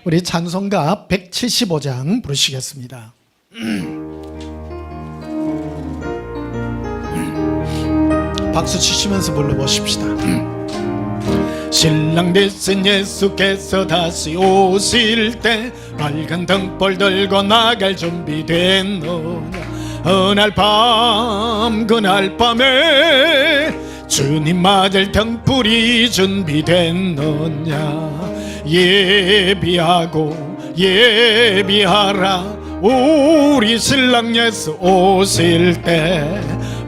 우리 찬송가 175장 부르시겠습니다. 박수 치시면서 불러보십시다. 신랑 되신 예수께서 다시 오실 때 빨간 등불 들고 나갈 준비됐노냐. 그날 밤에 주님 맞을 등불이 준비됐노냐. 예비하라 우리 신랑 예수 오실 때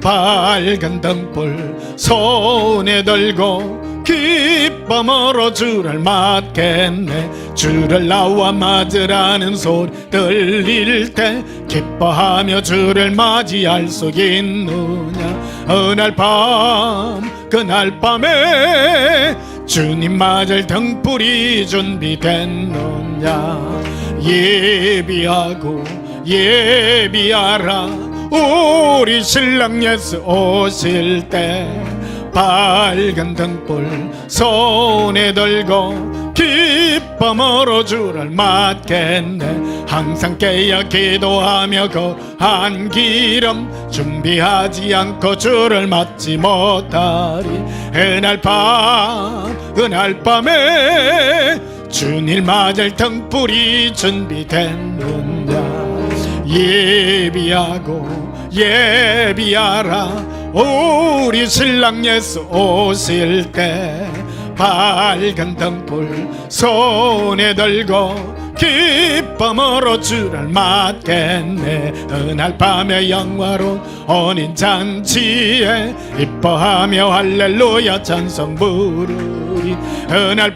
빨간 등불 손에 들고 기쁨으로 주를 맞겠네. 주를 나와 맞으라는 소리 들릴 때 기뻐하며 주를 맞이할 수 있느냐. 그날 밤에 주님 맞을 등불이 준비됐느냐. 예비하라 우리 신랑 예수 오실 때 빨간 등불 손에 들고 기쁨으로 주를 맞겠네. 항상 깨어 기도하며 거한 길은 준비하지 않고 주를 맞지 못하리. 그날 밤에 주님 맞을 등불이 준비됐느냐. 예비하라 우리 신랑 예수 오실 때 빨간 등불 손에 들고 기쁨으로 주를 맞겠네. 그날 밤에 영화로운 혼인 잔치에 기뻐하며 할렐루야 찬송 부르리. 그날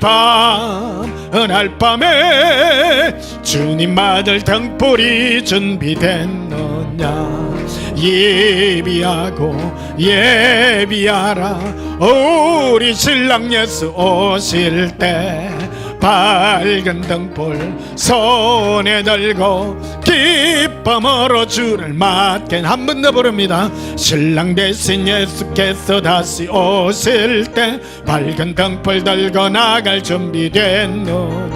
밤에 주님 맞을 등불이 준비됐느냐. 예비하라 우리 신랑 예수 오실 때 빨간 등불 손에 들고 기쁨으로 주를 맞게. 한 번 더 부릅니다. 신랑 되신 예수께서 다시 오실 때 빨간 등불 들고 나갈 준비됐느냐.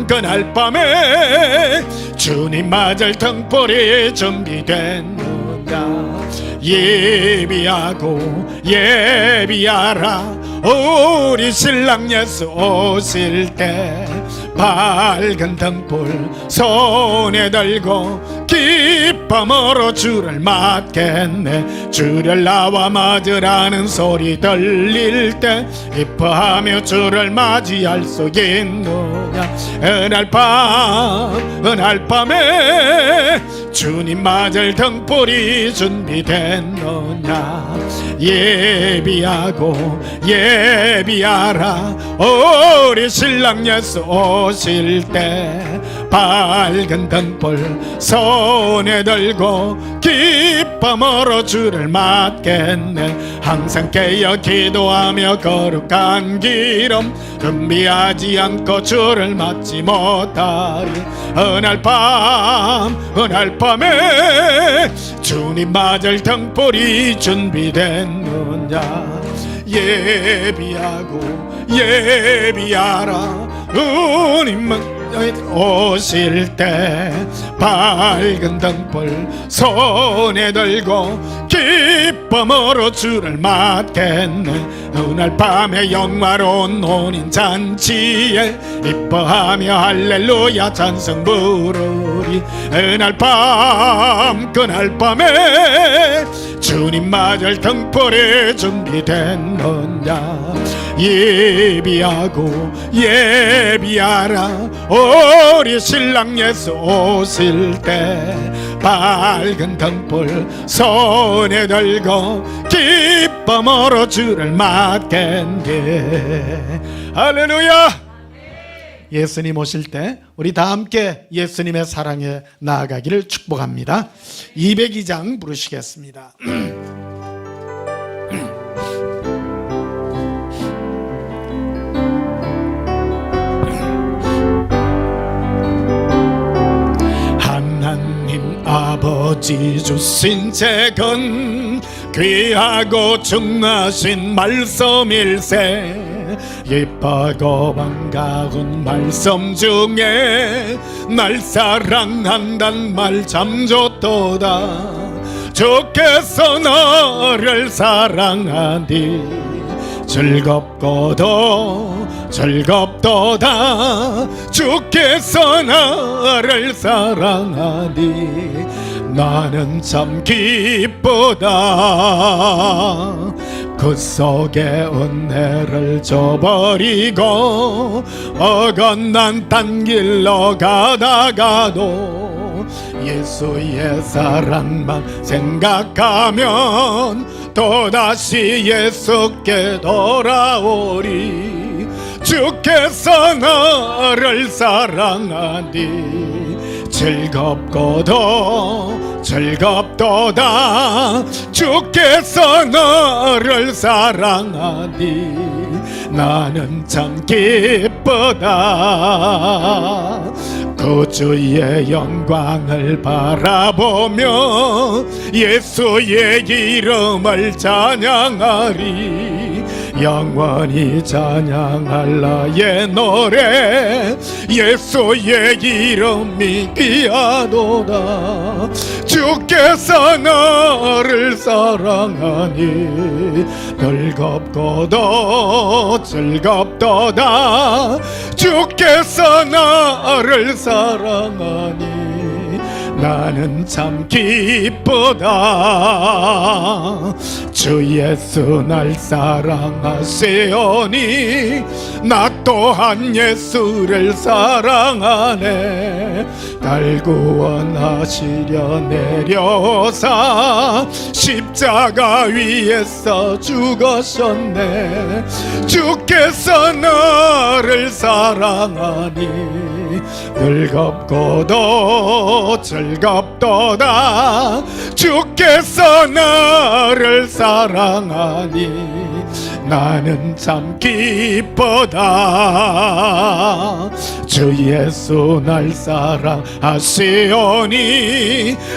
그날 밤에 주님 맞을 등불이 준비됐느냐. 예비하라 우리 신랑 예수 오실 때 빨간 등불 손에 들고 기쁨으로 주를 맞겠네. 주를 나와 맞으라는 소리 들릴 때 기뻐하며 주를 맞이할 수 있느냐. 그날 밤에 주님 맞을 등불이 준비됐느냐. 예비하라 우리 신랑 예수 오실 때 빨간 등불 손에 들고 기쁨으로 주를 맞겠네. 항상 깨어 기도하며 거룩한 기름 준비하지 않고 주를 맞지 못하리. 그날 밤에 주님 맞을 등불이 준비됐느냐. 예비하라 주님 오실 때 빨간 등불 손에 들고 기쁨으로 주를 맞겠네. 그날 밤에 영화로운 혼인 잔치에 기뻐하며 할렐루야 찬송 부르리. 그날 밤에 주님 맞을 등불이 준비됐느냐. 예비하라 우리 신랑 예수 오실 때 빨간 등불 손에 들고 기쁨으로 주를 맞겠네. 할렐루야. 예수님 오실 때 우리 다 함께 예수님의 사랑에 나아가기를 축복합니다. 202장 부르시겠습니다. 아버지 주신 책은 귀하고 중하신 말씀일세. 기뻐하고 반가운 말씀 중에 날 사랑한단 말 참 좋도다. 주께서 너를 사랑하니 즐겁고도 즐겁도다. 주께서 나를 사랑하니 나는 참 기쁘다. 그 속에 은혜를 저버리고 어긋난 딴 길로 가다가도 예수의 사랑만 생각하면 또다시 예수께 돌아오리. 주께서 나를 사랑하니 즐겁고도 즐겁도다. 주께서 나를 사랑하니 나는 참 기쁘다. 구주의 영광을 바라보며 예수의 이름을 찬양하리. 영원히 찬양할 나의 노래 예수의 이름이 귀하도다. 주께서 나를 사랑하니 즐겁고도 즐겁도다. 주께서 나를 사랑하니 나는 참 기쁘다. 주 예수 날 사랑하시오니 나 또한 예수를 사랑하네. 날 구원하시려 내려오사 십자가 위에서 죽으셨네. 주께서 나를 사랑하니 즐겁고도 즐겁도다. 주께서 나를 사랑하니 나는 참 기쁘다. 주 예수 날 사랑하시오니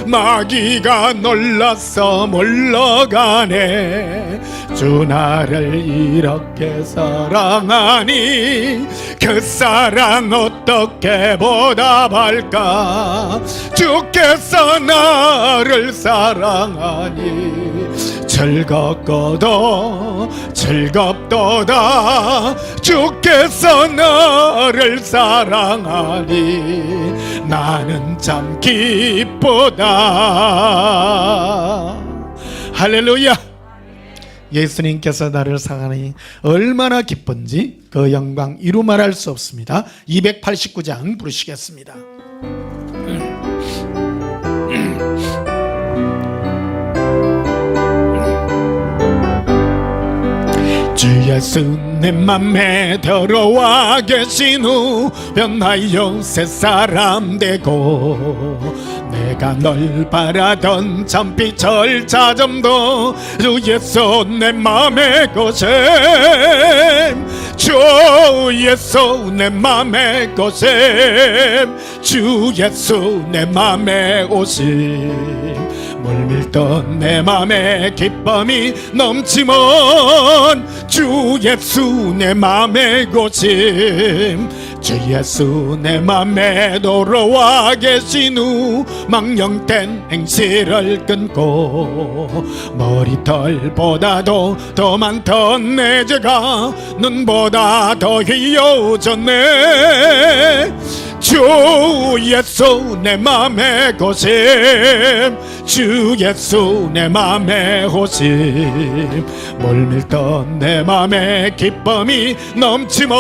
마귀가 놀라서 물러가네. 주 나를 이렇게 사랑하니 그 사랑 어떻게 보답할까. 주께서 나를 사랑하니 즐겁고도 즐겁도다. 주께서 나를 사랑하니 나는 참 기쁘다. 할렐루야. 예수님께서 나를 사랑하니 얼마나 기쁜지 그 영광 이루 말할 수 없습니다. 289장 부르시겠습니다. 주 예수 내 맘에 들어와 계신 후 변하여 새 사람 되고 내가 널 바라던 참빛을 찾음도 주 예수 내 맘에 거셈. 주 예수 내 맘에 거셈. 주 예수 내 맘에 오심. 물밀던 내 맘에 기쁨이 넘치면 주 예수 내 맘에 고심. 주 예수 내 맘에 돌아와 계신 후 망령된 행실을 끊고 머리털보다도 더 많던 내 죄가 눈보다 더 희어졌네. 주 예수 내 맘에 고심. 주 예수 내 맘에 호심. 물밀던 내 맘에 기쁨이 넘치면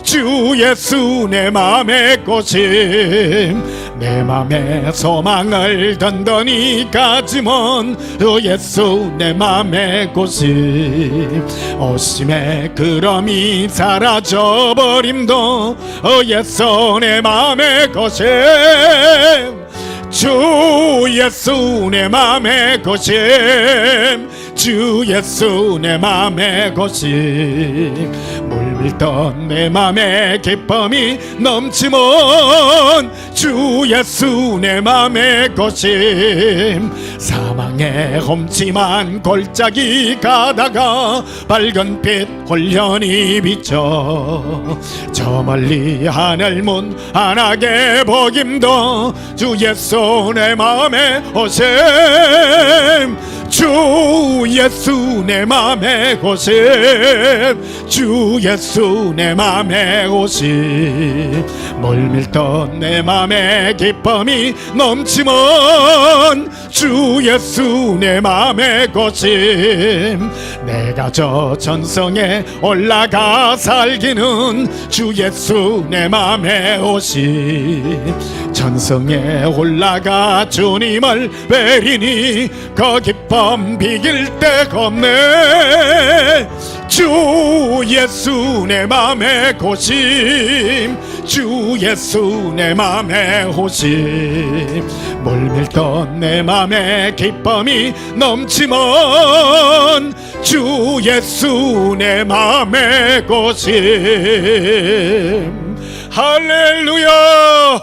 주 예수 내 맘에 고심. 내 맘에 소망을 던더니 가지면 주 예수 내 맘에 고심. 오심의 그럼이 사라져버림도 예수 내 맘에 고심. 주 예수 내 맘에 고심. 주 예수 내 맘의 고심 물밀던 내 맘의 기쁨이 넘치면 주 예수 내 맘의 고심 사망의 험침한 골짜기 가다가 밝은 빛 홀연히 비쳐 저 멀리 하늘문 안하게 복임도 주 예수 내 맘에 오심 주 예수 내 맘에 오심 주 예수 내 맘에 오심 물밀던 내 맘에 기쁨이 넘치면 주 예수 내 맘에 오심 내가 저 전성에 올라가 살기는 주 예수 내 맘에 오심 전성에 올라가 주님을 뵈리니 그 기쁨 비길 데가 없네 주 예수 내 맘에 고심 주 예수 내 맘에 오심 물밀던 내 맘에 기쁨이 넘치면 주 예수 내 맘에 고심 할렐루야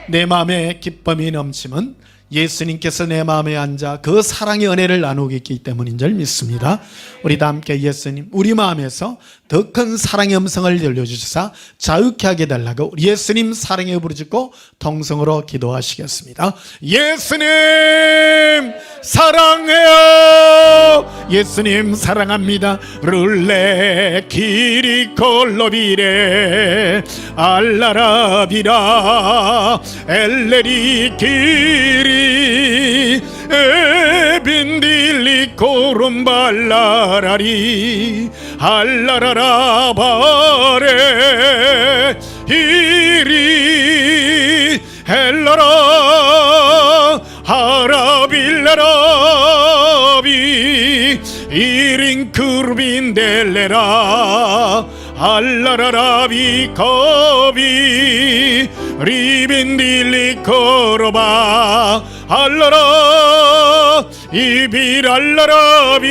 내 마음에 기쁨이 넘치면 예수님께서 내 마음에 앉아 그 사랑의 은혜를 나누겠기 때문인 줄 믿습니다. 우리 다 함께 예수님 우리 마음에서 더 큰 사랑의 음성을 들려주시사 자유케 하게 달라고 우리 예수님 사랑에 부르짖고 통성으로 기도하시겠습니다. 예수님 사랑해요 예수님 사랑합니다 룰레 키리 콜로비레 알라라비라 엘레리 키리 에빈딜리 코룸발라라리 알라라라바레 이리 헬라라 하라빌라라비 이링크르빈델레라 알라라라비 거비 리빈딜리 코로바 알라라 이비랄라라비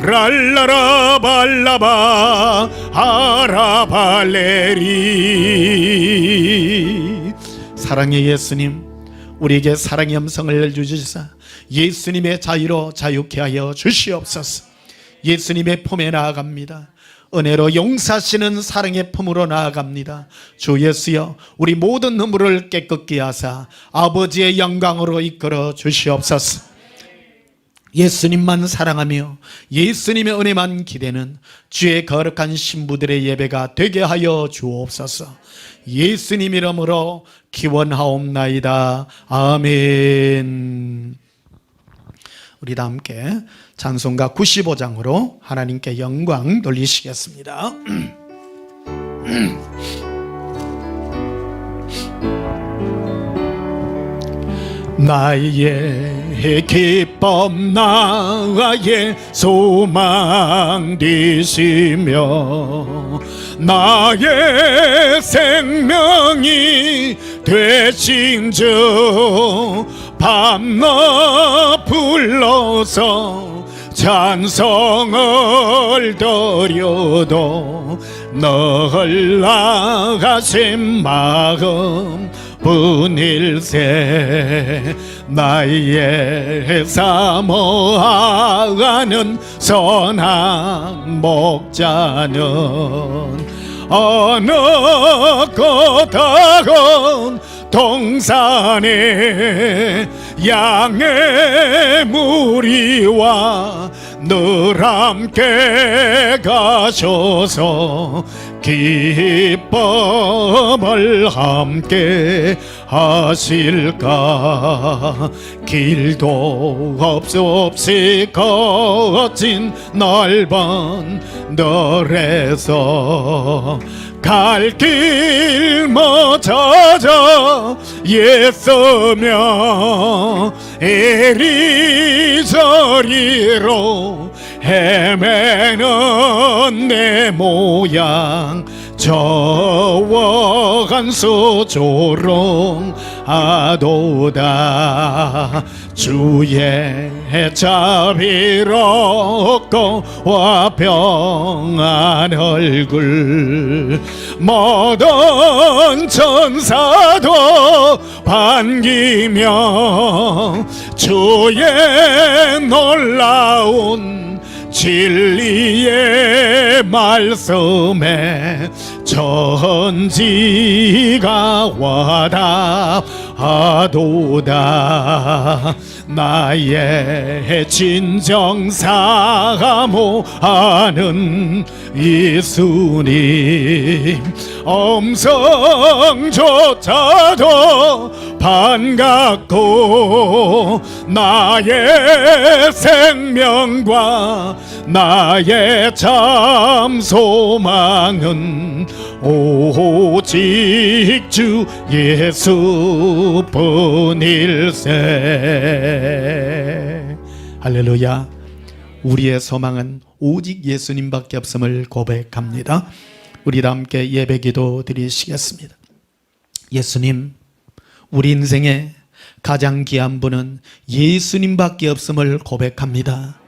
랄라라 발라바 아라발레리 사랑의 예수님 우리에게 사랑의 음성을 주시사 예수님의 자유로 자유케 하여 주시옵소서. 예수님의 품에 나아갑니다. 은혜로 용서하시는 사랑의 품으로 나아갑니다. 주 예수여 우리 모든 눈물을 깨끗게 하사 아버지의 영광으로 이끌어 주시옵소서. 예수님만 사랑하며 예수님의 은혜만 기대는 주의 거룩한 신부들의 예배가 되게 하여 주옵소서. 예수님 이름으로 기원하옵나이다. 아멘. 우리 다 함께 찬송가 95장으로 하나님께 영광 돌리시겠습니다. 나의 기쁨 나의 소망 되시며 나의 생명이 되신 주 밤낮 불러서 찬송을 드려도 늘 나가신 마음 분일세 나의 사모하는 선한 목자는 어느 곳다건 동산에 양의 무리와 늘 함께 가셔서 기쁨을 함께 하실까. 길도 없이 거친 넓은 들에서 갈 길 못 찾아 애쓰며 이리저리로 헤매는 내 모양 저워간 수조롱하도다. 주의 자비롭고 화평한 얼굴 모든 천사도 반기며 주의 놀라운 진리의 말씀에 천지가 와닿아도다. 나의 진정 사모하는 예수님 음성조차도 반갑고 나의 생명과 나의 참 소망은 오직 주 예수뿐일세. 할렐루야. 우리의 소망은 오직 예수님밖에 없음을 고백합니다. 우리 다 함께 예배기도 드리시겠습니다. 예수님, 우리 인생의 가장 귀한 분은 예수님밖에 없음을 고백합니다.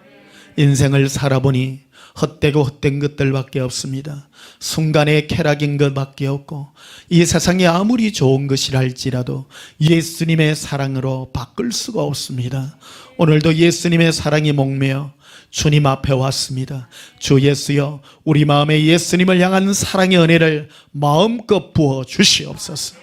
인생을 살아보니 헛되고 헛된 것들밖에 없습니다. 순간의 쾌락인 것밖에 없고 이 세상이 아무리 좋은 것이라 할지라도 예수님의 사랑으로 바꿀 수가 없습니다. 오늘도 예수님의 사랑이 목매어 주님 앞에 왔습니다. 주 예수여, 우리 마음에 예수님을 향한 사랑의 은혜를 마음껏 부어 주시옵소서.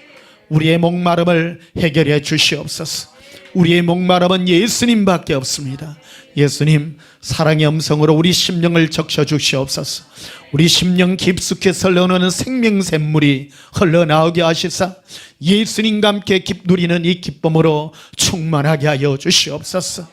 우리의 목마름을 해결해 주시옵소서. 우리의 목마름은 예수님밖에 없습니다. 예수님, 사랑의 음성으로 우리 심령을 적셔 주시옵소서. 우리 심령 깊숙이 흘러오는 생명샘물이 흘러나오게 하시사 예수님과 함께 누리는 이 기쁨으로 충만하게 하여 주시옵소서.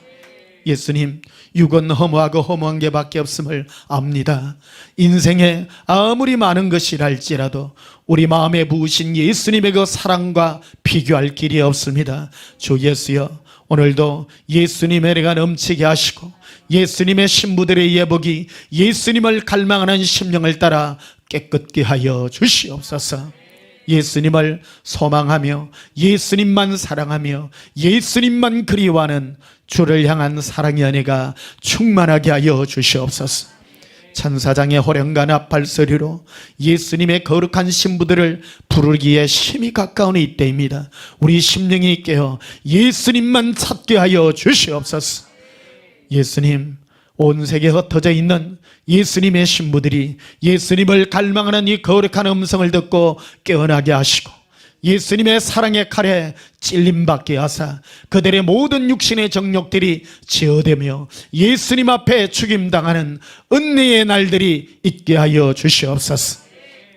예수님, 육은 허무하고 허무한 게 밖에 없음을 압니다. 인생에 아무리 많은 것이라 할지라도 우리 마음에 부으신 예수님의 그 사랑과 비교할 길이 없습니다. 주 예수여, 오늘도 예수님의 은혜가 넘치게 하시고 예수님의 신부들의 예복이 예수님을 갈망하는 심령을 따라 깨끗게 하여 주시옵소서. 예수님을 소망하며 예수님만 사랑하며 예수님만 그리워하는 주를 향한 사랑의 은혜가 충만하게 하여 주시옵소서. 천사장의 호령과 나팔 소리로 예수님의 거룩한 신부들을 부르기에 심히 가까운 이때입니다. 우리 심령이 깨어 예수님만 찾게 하여 주시옵소서. 예수님, 온 세계에 흩어져 있는 예수님의 신부들이 예수님을 갈망하는 이 거룩한 음성을 듣고 깨어나게 하시고 예수님의 사랑의 칼에 찔림받게 하사 그들의 모든 육신의 정욕들이 제어되며 예수님 앞에 죽임당하는 은혜의 날들이 있게 하여 주시옵소서.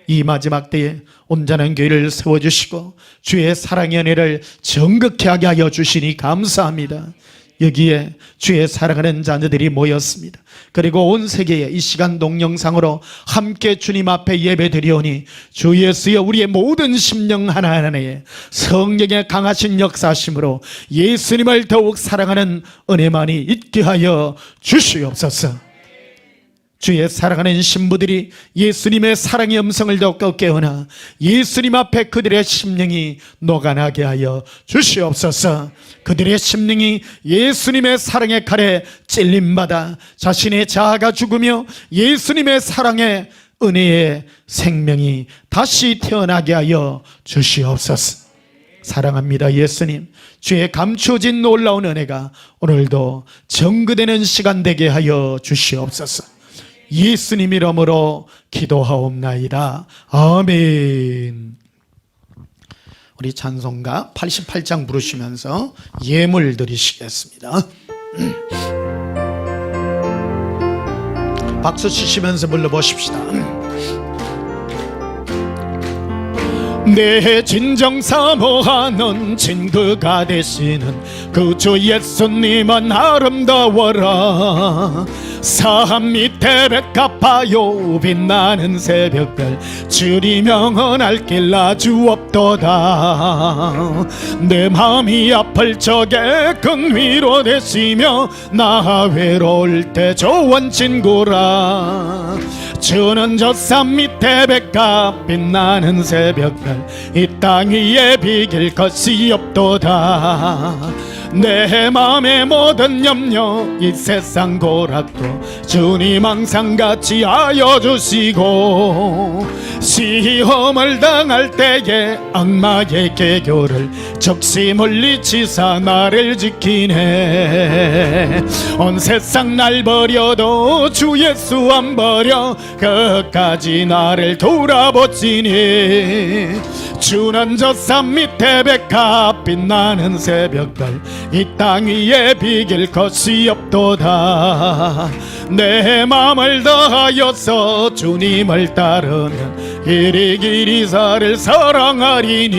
이 마지막 때에 온전한 교회를 세워주시고 주의 사랑의 은혜를 정극케 하게 하여 주시니 감사합니다. 여기에 주의 사랑하는 자녀들이 모였습니다. 그리고 온 세계에 이 시간 동영상으로 함께 주님 앞에 예배드리오니 주 예수여, 우리의 모든 심령 하나하나에 성령의 강하신 역사심으로 예수님을 더욱 사랑하는 은혜만이 있게 하여 주시옵소서. 주의 사랑하는 신부들이 예수님의 사랑의 음성을 더욱 깨어나 예수님 앞에 그들의 심령이 녹아나게 하여 주시옵소서. 그들의 심령이 예수님의 사랑의 칼에 찔림받아 자신의 자아가 죽으며 예수님의 사랑의 은혜의 생명이 다시 태어나게 하여 주시옵소서. 사랑합니다. 예수님, 주의 감추어진 놀라운 은혜가 오늘도 증거되는 시간 되게 하여 주시옵소서. 예수님 이름으로 기도하옵나이다. 아멘. 우리 찬송가 88장 부르시면서 예물 드리시겠습니다. 박수 치시면서 불러보십시다. 내 진정 사모하는 친구가 되시는 그 주 예수님은 아름다워라. 산 밑에 백합 봐요 빛나는 새벽별 주님 영원할 길 아주 없도다. 내 마음이 아플 적에 큰 위로 되시며 나 외로울 때 좋은 친구라. 주는 저 산 밑에 백합 빛나는 새벽별 이 땅 위에 비길 것이 없도다. 내 맘의 모든 염려 이 세상 고락도 주님 항상 같이 하여 주시고 시험을 당할 때에 악마의 계교를 적시 물리치사 나를 지키네. 온 세상 날 버려도 주 예수 안 버려 끝까지 나를 돌아보시니. 주는 저 산 밑에 백합 빛나는 새벽별 이 땅 위에 비길 것이 없도다. 내 맘을 다하여서 주님을 따르면 길이 살을 사랑하리니.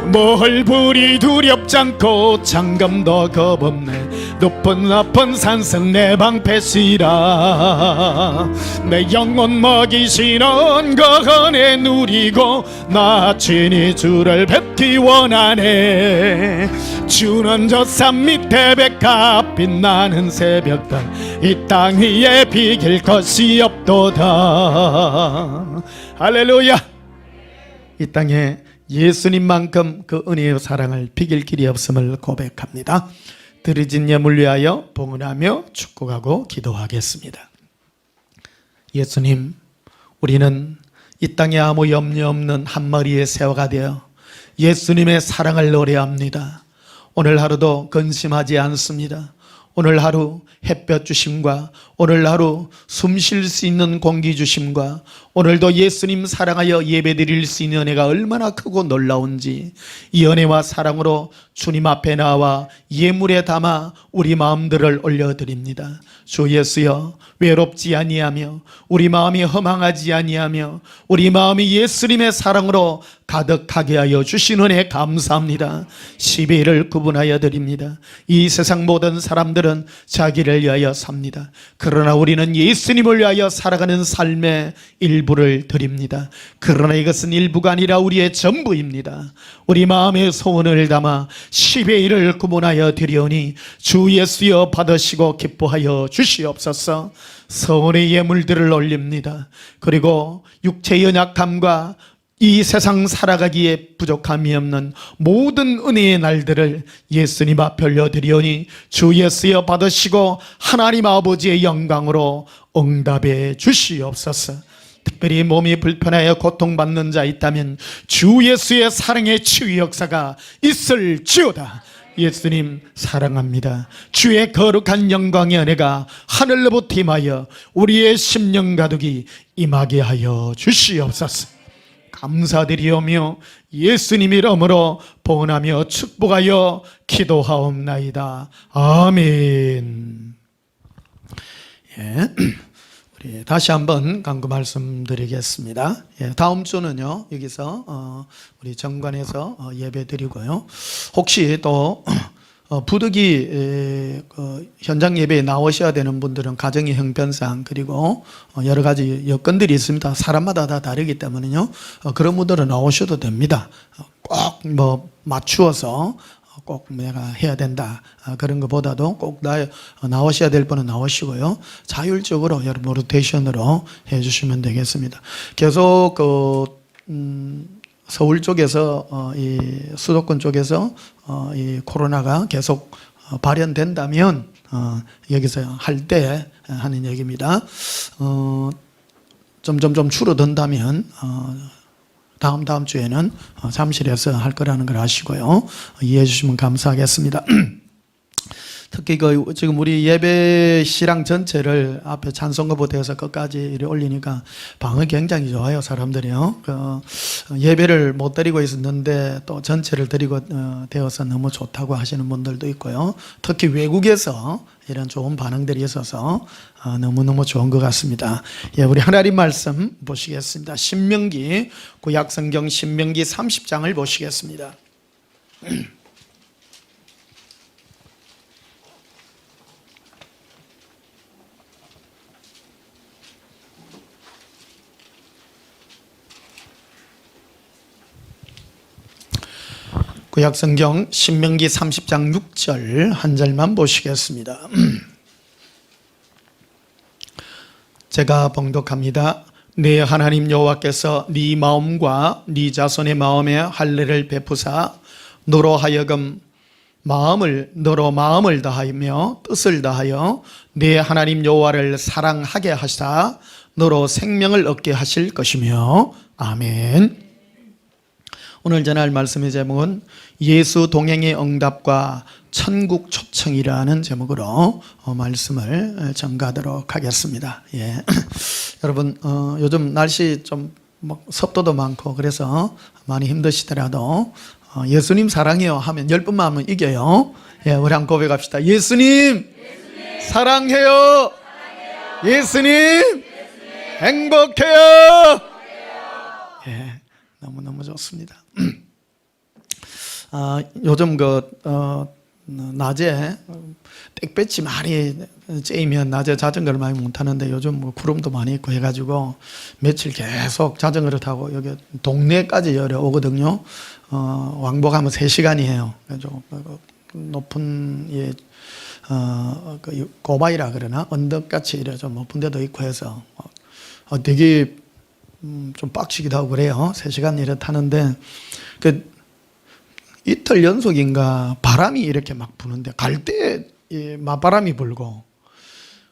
뭘 불이 두렵지 않고 장검도 겁없네. 높은 산성 내 방패시라. 내 영혼 먹이시는 그 은혜 누리고 나 친히 주를 뵙기 원하네. 주는 저 산 밑에 백합 빛나는 새벽별 이 땅 위에 비길 것이 없도다. 할렐루야. 이 땅에 예수님만큼 그 은혜의 사랑을 비길 길이 없음을 고백합니다. 드려진 예물 위하여 봉헌하며 축복하고 기도하겠습니다. 예수님, 우리는 이 땅에 아무 염려 없는 한 마리의 새가 되어 예수님의 사랑을 노래합니다. 오늘 하루도 근심하지 않습니다. 오늘 하루 햇볕 주심과 오늘 하루 숨 쉴 수 있는 공기 주심과 오늘도 예수님 사랑하여 예배드릴 수 있는 은혜가 얼마나 크고 놀라운지 이 은혜와 사랑으로 주님 앞에 나와 예물에 담아 우리 마음들을 올려드립니다. 주 예수여, 외롭지 아니하며 우리 마음이 허망하지 아니하며 우리 마음이 예수님의 사랑으로 가득하게 하여 주신 은혜 감사합니다. 12일을 구분하여 드립니다. 이 세상 모든 사람들은 자기를 위하여 삽니다. 그러나 우리는 예수님을 위하여 살아가는 삶의 일부를 드립니다. 그러나 이것은 일부가 아니라 우리의 전부입니다. 우리 마음의 소원을 담아 12일을 구분하여 드리오니 주 예수여 받으시고 기뻐하여 주시옵소서. 서원의 예물들을 올립니다. 그리고 육체의 연약함과 이 세상 살아가기에 부족함이 없는 모든 은혜의 날들을 예수님 앞에 올려드리오니 주 예수여 받으시고 하나님 아버지의 영광으로 응답해 주시옵소서. 특별히 몸이 불편하여 고통받는 자 있다면 주 예수의 사랑의 치유 역사가 있을지어다. 예수님 사랑합니다. 주의 거룩한 영광의 은혜가 하늘로부터 임하여 우리의 심령 가득이 임하게 하여 주시옵소서. 감사드리오며 예수님 이름으로 봉헌하며 축복하여 기도하옵나이다. 아멘. 예. 우리 다시 한번 간구 말씀드리겠습니다. 예, 다음 주는요 여기서 우리 정관에서 예배 드리고요. 혹시 또 부득이 현장 예배에 나오셔야 되는 분들은 가정의 형편상 그리고 여러 가지 여건들이 있습니다. 사람마다 다 다르기 때문에요. 그런 분들은 나오셔도 됩니다. 꼭 뭐 맞추어서 꼭 내가 해야 된다 그런 것보다도 꼭 나오셔야 될 분은 나오시고요. 자율적으로 여러분 로테이션으로 해주시면 되겠습니다. 계속 서울 쪽에서 이 수도권 쪽에서 이 코로나가 계속 발현된다면 여기서 할 때 하는 얘기입니다. 점점 줄어든다면 다음 주에는 잠실에서 할 거라는 걸 아시고요. 이해해 주시면 감사하겠습니다. 특히 지금 우리 예배 시랑 전체를 앞에 찬송가부터 끝까지 이렇게 올리니까 반응이 굉장히 좋아요. 사람들이요. 예배를 못 드리고 있었는데 또 전체를 드리고 되어서 너무 좋다고 하시는 분들도 있고요. 특히 외국에서 이런 좋은 반응들이 있어서 너무너무 좋은 것 같습니다. 예, 우리 하나님 말씀 보시겠습니다. 신명기, 구약성경 신명기 30장을 보시겠습니다. 구약성경 신명기 30장 6절 한 절만 보시겠습니다. 제가 봉독합니다. 네 하나님 여호와께서 네 마음과 네 자손의 마음에 할례를 베푸사 너로 하여금 너로 마음을 다하며 뜻을 다하여 네 하나님 여호와를 사랑하게 하시사 너로 생명을 얻게 하실 것이며 아멘. 오늘 전할 말씀의 제목은 예수 동행의 응답과 천국 초청이라는 제목으로 말씀을 전가하도록 하겠습니다. 예. 여러분 요즘 날씨 좀 습도도 많고 그래서 많이 힘드시더라도 예수님 사랑해요 하면 10번만 하면 이겨요. 예, 우리 한번 고백합시다. 예수님, 사랑해요. 예수님, 행복해요. 예, 너무너무 좋습니다. 요즘 낮에 땡볕이 많이 쬐이면 낮에 자전거를 많이 못 타는데 요즘 구름도 많이 있고 해가지고 며칠 계속 자전거를 타고 여기 동네까지 내려오거든요. 왕복하면 3시간이에요. 그래서 높은 고바이라 그러나 언덕같이 이래 좀 높은 데도 있고 해서 되게 좀 빡치기도 하고 그래요. 3시간 이래 타는데 이틀 연속인가 바람이 이렇게 막 부는데 갈 때 맞바람이 불고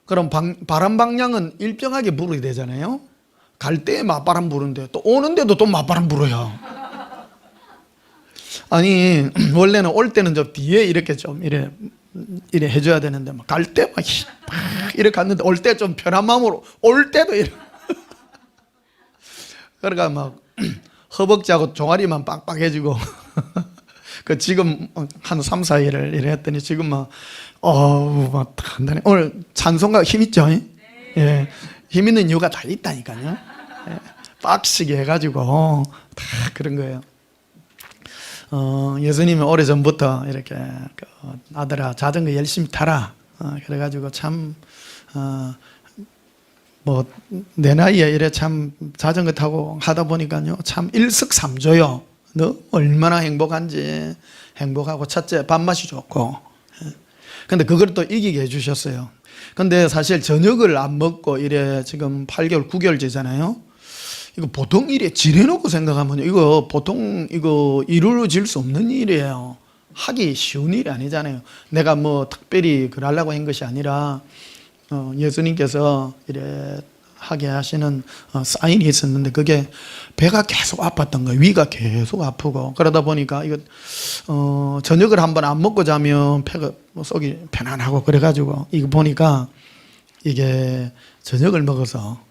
그럼 바람 방향은 일정하게 불어야 되잖아요. 갈 때 맞바람 부는데 또 오는데도 또 맞바람 불어요. 아니 원래는 올 때는 좀 뒤에 이렇게 좀 이래 해줘야 되는데 갈 때 막 이렇게 갔는데 올 때 좀 편한 마음으로 올 때도 이래. 그러니까 막 허벅지하고 종아리만 빡빡해지고 지금 한 3, 4일을 이래 했더니 지금 막 단단해. 오늘 찬송가 힘 있죠? 예. 힘 있는 이유가 다 있다니까요. 예. 빡시게 해가지고 다 그런 거예요. 예수님이 오래전부터 이렇게 아들아 자전거 열심히 타라 그래가지고 참 내 나이에 이래 참 자전거 타고 하다 보니까요 참 일석삼조요. 너 얼마나 행복한지. 행복하고 첫째 밥맛이 좋고 근데 그걸 또 이기게 해주셨어요. 근데 사실 저녁을 안 먹고 이래 지금 8개월 9개월째잖아요. 이거 보통 일에 지내놓고 생각하면 이거 보통 이루어질 수 없는 일이에요. 하기 쉬운 일이 아니잖아요. 내가 특별히 그러려고 한 것이 아니라 예수님께서 이래 하게 하시는 사인이 있었는데 그게 배가 계속 아팠던 거예요. 위가 계속 아프고 그러다 보니까 이거 저녁을 한번 안 먹고 자면 배가 속이 편안하고 그래가지고 이거 보니까 이게 저녁을 먹어서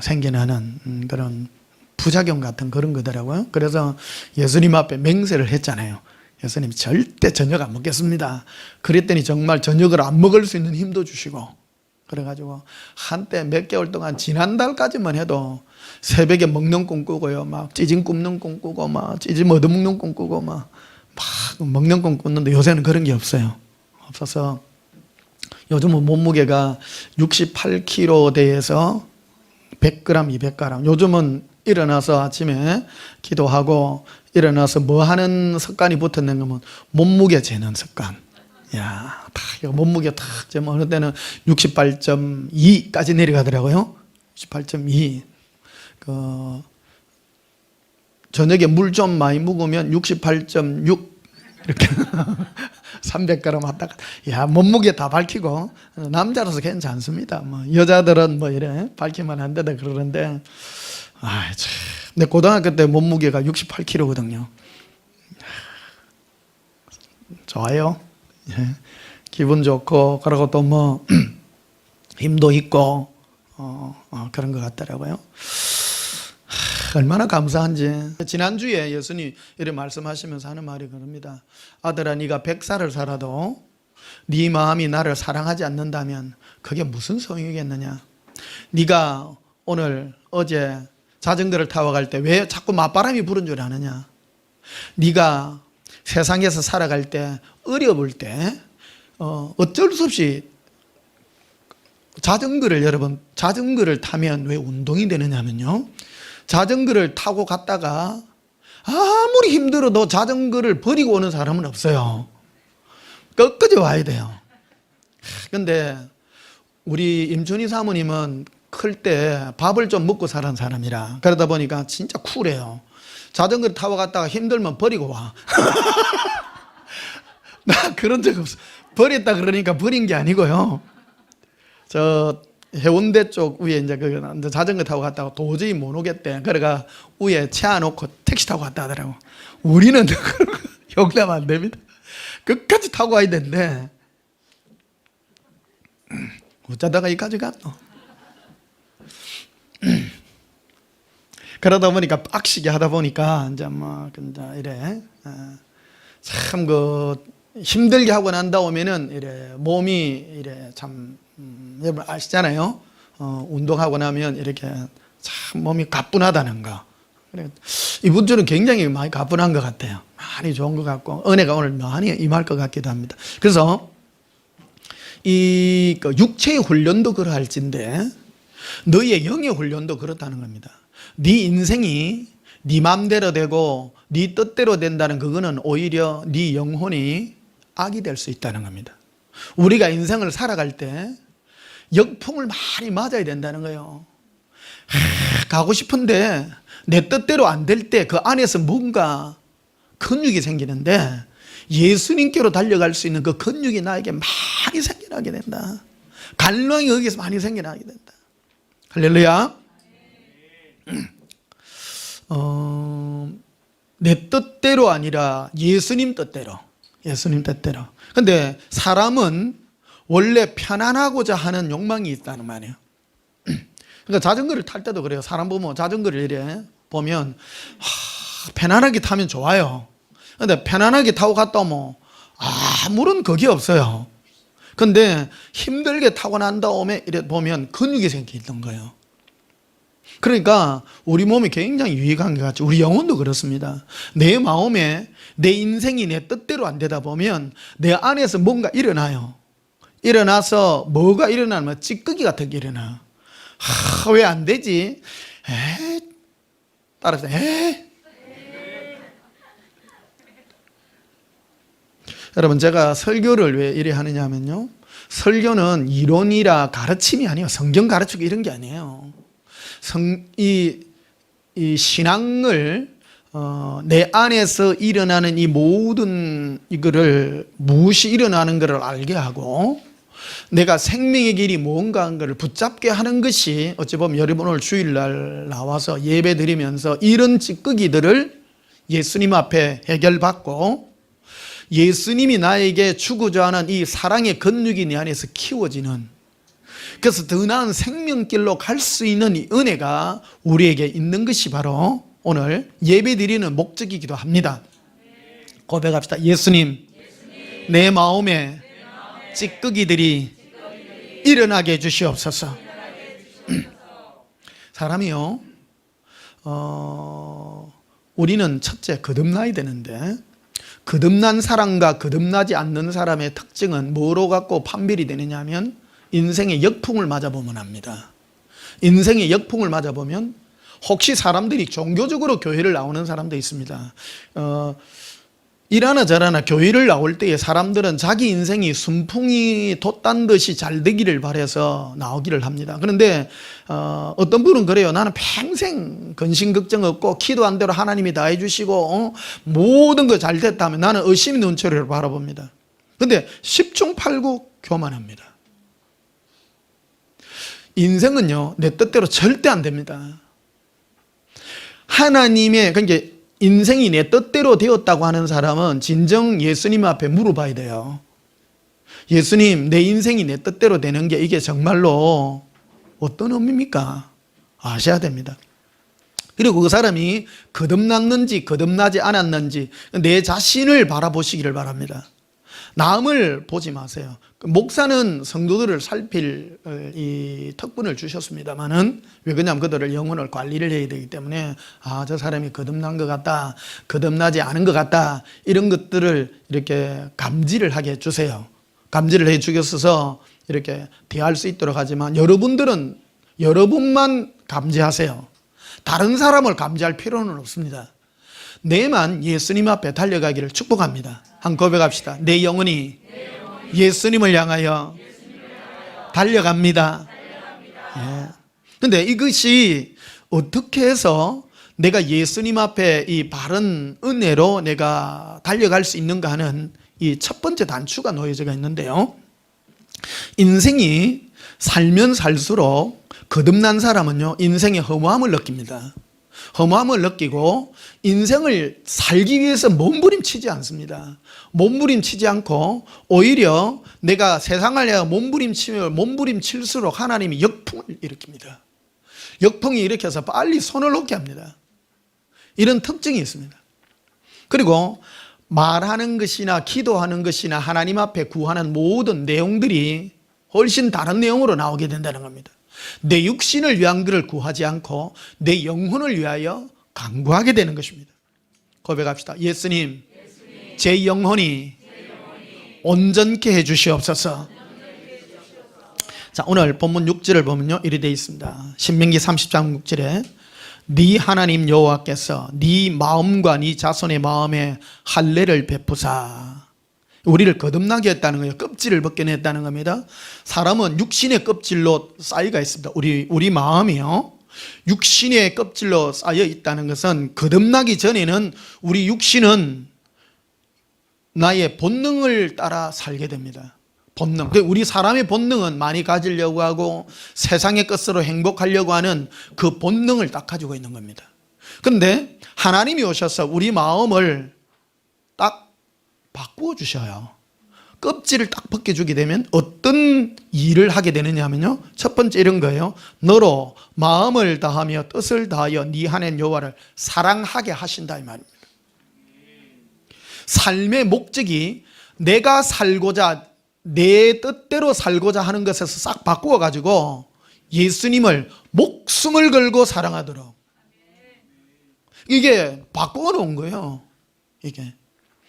생겨나는 그런 부작용 같은 그런 거더라고요. 그래서 예수님 앞에 맹세를 했잖아요. 예수님 절대 저녁 안 먹겠습니다. 그랬더니 정말 저녁을 안 먹을 수 있는 힘도 주시고 그래가지고 한때 몇 개월 동안 지난달까지만 해도 새벽에 먹는 꿈 꾸고요. 막 찌짐 굽는 꿈 꾸고 막 찌짐 얻어먹는 꿈 꾸고 막 먹는 꿈 꿨는데 요새는 그런 게 없어요. 없어서 요즘은 몸무게가 68kg대에서 100g, 200g. 요즘은 일어나서 아침에 기도하고 일어나서 뭐 하는 습관이 붙었는 거면 몸무게 재는 습관. 야, 몸무게 탁 재면 어느 때는 68.2까지 내려가더라고요. 68.2. 저녁에 물 좀 많이 먹으면 68.6 이렇게 300g 왔다 갔다. 야, 몸무게 다 밝히고 남자라서 괜찮습니다. 여자들은 이래 밝히면 안 된다 그러는데 내 고등학교 때 몸무게가 68kg거든요. 좋아요. 예. 기분 좋고 그리고 또 힘도 있고 그런 것 같더라고요. 얼마나 감사한지. 지난주에 예수님 이렇게 말씀하시면서 하는 말이 그럽니다. 아들아 네가 100살을 살아도 네 마음이 나를 사랑하지 않는다면 그게 무슨 소용이겠느냐. 네가 어제 자전거를 타고 갈 때 왜 자꾸 맞바람이 부는 줄 아느냐. 네가 세상에서 살아갈 때 어려울 때 어쩔 수 없이 자전거를 타면 왜 운동이 되느냐면요. 자전거를 타고 갔다가 아무리 힘들어도 자전거를 버리고 오는 사람은 없어요. 끝까지 와야 돼요. 근데 우리 임춘희 사모님은 클 때 밥을 좀 먹고 살은 사람이라 그러다 보니까 진짜 쿨해요. 자전거를 타고 갔다가 힘들면 버리고 와. 나 그런 적 없어. 버렸다 그러니까 버린 게 아니고요. 저 해운대 쪽 위에 이제 그 자전거 타고 갔다가 도저히 못 오겠대. 그래가 위에 채워놓고 택시 타고 갔다 하더라고. 우리는 용납 안 됩니다. 끝까지 타고 와야 되는데 어쩌다가 이까지 갔노. 그러다 보니까 빡시게 하다 보니까 이제 이제 이래 참 힘들게 하고 난 다음에는 이래 몸이 이래 참 여러분 아시잖아요. 운동하고 나면 이렇게 참 몸이 가뿐하다는 거. 그래 이분들은 굉장히 많이 가뿐한 것 같아요. 많이 좋은 것 같고 은혜가 오늘 많이 임할 것 같기도 합니다. 그래서 이 육체의 훈련도 그러할진데 너희의 영의 훈련도 그렇다는 겁니다. 네 인생이 네 맘대로 되고 네 뜻대로 된다는 그거는 오히려 네 영혼이 악이 될 수 있다는 겁니다. 우리가 인생을 살아갈 때 역풍을 많이 맞아야 된다는 거예요. 가고 싶은데 내 뜻대로 안 될 때 그 안에서 뭔가 근육이 생기는데 예수님께로 달려갈 수 있는 그 근육이 나에게 많이 생겨나게 된다. 갈망이 거기서 많이 생겨나게 된다. 할렐루야. 내 뜻대로 아니라 예수님 뜻대로. 예수님 뜻대로. 근데 사람은 원래 편안하고자 하는 욕망이 있다는 말이에요. 그러니까 자전거를 탈 때도 그래요. 사람 보면 자전거를 이래 보면 편안하게 타면 좋아요. 근데 편안하게 타고 갔다 오면 아무런 그게 없어요. 근데 힘들게 타고 난 다음에 이래 보면 근육이 생기는 거예요. 그러니까 우리 몸이 굉장히 유익한 것 같죠. 우리 영혼도 그렇습니다. 내 마음에 내 인생이 내 뜻대로 안 되다 보면 내 안에서 뭔가 일어나요. 일어나서 뭐가 일어나면 찌꺼기 같은 게 일어나. 왜 안 되지? 따라서 여러분 제가 설교를 왜 이래 하느냐 하면요, 설교는 이론이라 가르침이 아니에요. 성경 가르치고 이런 게 아니에요. 이 신앙을 내 안에서 일어나는 이 모든 이거를 무엇이 일어나는 것을 알게 하고 내가 생명의 길이 뭔가 한 것을 붙잡게 하는 것이 어찌 보면 여러분 오늘 주일날 나와서 예배 드리면서 이런 찌꺼기들을 예수님 앞에 해결받고 예수님이 나에게 주고자 하는 이 사랑의 근육이 내 안에서 키워지는, 그래서 더 나은 생명길로 갈 수 있는 이 은혜가 우리에게 있는 것이 바로 오늘 예배 드리는 목적이기도 합니다. 고백합시다. 예수님, 내 마음에 찌꺼기들이 일어나게 해주시옵소서. 사람이요, 우리는 첫째 거듭나야 되는데 거듭난 사람과 거듭나지 않는 사람의 특징은 뭐로 갖고 판별이 되느냐 하면 인생의 역풍을 맞아보면 합니다. 인생의 역풍을 맞아보면 혹시 사람들이 종교적으로 교회를 나오는 사람도 있습니다. 이라나 저라나 교회를 나올 때에 사람들은 자기 인생이 순풍이 돋단 듯이 잘 되기를 바라서 나오기를 합니다. 그런데 어떤 분은 그래요. 나는 평생 근심 걱정 없고 기도한 대로 하나님이 다 해주시고 모든 거 잘 됐다면 나는 의심 눈초리를 바라봅니다. 그런데 10중 8구 교만합니다. 인생은요, 내 뜻대로 절대 안 됩니다. 하나님의, 그러니까 인생이 내 뜻대로 되었다고 하는 사람은 진정 예수님 앞에 물어봐야 돼요. 예수님, 내 인생이 내 뜻대로 되는 게 이게 정말로 어떤 의미입니까? 아셔야 됩니다. 그리고 그 사람이 거듭났는지 거듭나지 않았는지 내 자신을 바라보시기를 바랍니다. 남을 보지 마세요. 목사는 성도들을 살필 이 특권을 주셨습니다만은 왜 그러냐면 그들을 영혼을 관리를 해야 되기 때문에 저 사람이 거듭난 것 같다, 거듭나지 않은 것 같다, 이런 것들을 이렇게 감지를 하게 해주세요. 감지를 해 주셔서 이렇게 대할 수 있도록 하지만 여러분들은 여러분만 감지하세요. 다른 사람을 감지할 필요는 없습니다. 내만 예수님 앞에 달려가기를 축복합니다. 한 고백합시다. 내 영혼이 예수님을 향하여 달려갑니다. 그런데 이것이 어떻게 해서 내가 예수님 앞에 이 바른 은혜로 내가 달려갈 수 있는가 하는 이 첫 번째 단추가 놓여져 있는데요. 인생이 살면 살수록 거듭난 사람은요, 인생의 허무함을 느낍니다. 허무함을 느끼고 인생을 살기 위해서 몸부림치지 않습니다. 몸부림치지 않고 오히려 내가 세상을 내가 몸부림칠수록 하나님이 역풍을 일으킵니다. 역풍이 일으켜서 빨리 손을 놓게 합니다. 이런 특징이 있습니다. 그리고 말하는 것이나 기도하는 것이나 하나님 앞에 구하는 모든 내용들이 훨씬 다른 내용으로 나오게 된다는 겁니다. 내 육신을 위한 것을 구하지 않고 내 영혼을 위하여 간구하게 되는 것입니다. 고백합시다. 예수님, 제 영혼이 온전케 해주시옵소서. 자, 오늘 본문 6절을 보면요, 이리 되어 있습니다. 신명기 30장 6절에 네 하나님 여호와께서 네 마음과 네 자손의 마음에 할례를 베푸사. 우리를 거듭나게 했다는 거예요. 껍질을 벗겨냈다는 겁니다. 사람은 육신의 껍질로 쌓여가 있습니다. 우리 마음이요, 육신의 껍질로 쌓여 있다는 것은 거듭나기 전에는 우리 육신은 나의 본능을 따라 살게 됩니다. 본능. 우리 사람의 본능은 많이 가지려고 하고 세상의 것으로 행복하려고 하는 그 본능을 딱 가지고 있는 겁니다. 그런데 하나님이 오셔서 우리 마음을 딱 바꾸어 주셔요. 껍질을 딱 벗겨주게 되면 어떤 일을 하게 되느냐 하면요, 첫 번째 이런 거예요. 너로 마음을 다하며 뜻을 다하여 네 하나님 여호와를 사랑하게 하신다, 이 말입니다. 삶의 목적이 내가 살고자, 내 뜻대로 살고자 하는 것에서 싹 바꾸어 가지고 예수님을 목숨을 걸고 사랑하도록, 이게 바꾸어 놓은 거예요. 이게.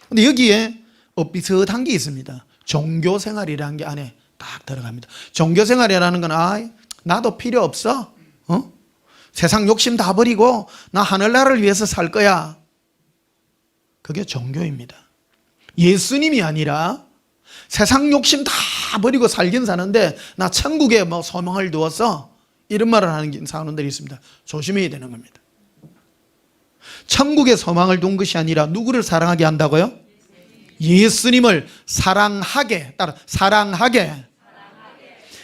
근데 여기에 비슷한 게 있습니다. 종교생활이라는 게 안에 딱 들어갑니다. 종교생활이라는 건 나도 필요 없어. 세상 욕심 다 버리고 나 하늘나라를 위해서 살 거야. 그게 종교입니다. 예수님이 아니라 세상 욕심 다 버리고 살긴 사는데 나 천국에 뭐 소망을 두어서, 이런 말을 하는 사람들이 있습니다. 조심해야 되는 겁니다. 천국에 소망을 둔 것이 아니라 누구를 사랑하게 한다고요? 예수님을 사랑하게, 따라 사랑하게,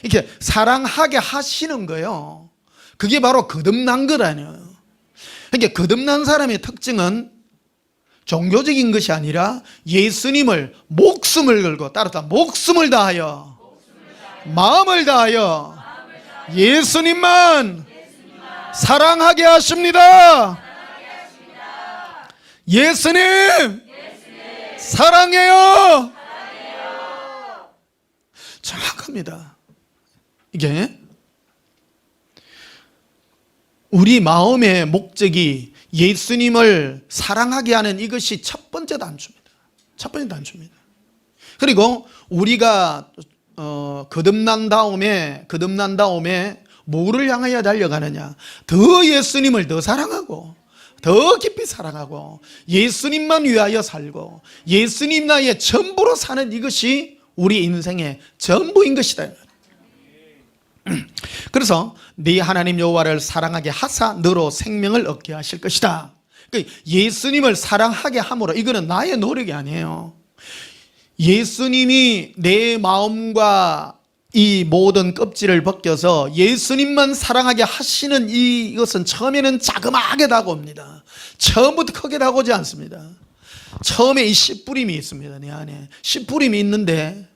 이렇게 사랑하게 하시는 거예요. 그게 바로 거듭난 거라네요. 그러니까 거듭난 사람의 특징은 종교적인 것이 아니라 예수님을 목숨을 걸고, 따라서 목숨을 다하여, 마음을 다하여 예수님만 사랑하게 하십니다. 예수님 사랑해요. 정확합니다. 이게 우리 마음의 목적이 예수님을 사랑하게 하는 이것이 첫 번째 단추입니다. 첫 번째 단추입니다. 그리고 우리가 거듭난 다음에 뭐를 향하여 달려가느냐? 더 예수님을 더 사랑하고 더 깊이 사랑하고 예수님만 위하여 살고 예수님 나의 전부로 사는 이것이 우리 인생의 전부인 것이다. 그래서 네 하나님 여호와를 사랑하게 하사 너로 생명을 얻게 하실 것이다. 예수님을 사랑하게 함으로, 이거는 나의 노력이 아니에요. 예수님이 내 마음과 이 모든 껍질을 벗겨서 예수님만 사랑하게 하시는 이것은 처음에는 자그마하게 다가옵니다. 처음부터 크게 다가오지 않습니다. 처음에 이 씨뿌림이 있습니다. 내 안에 씨뿌림이 있는데,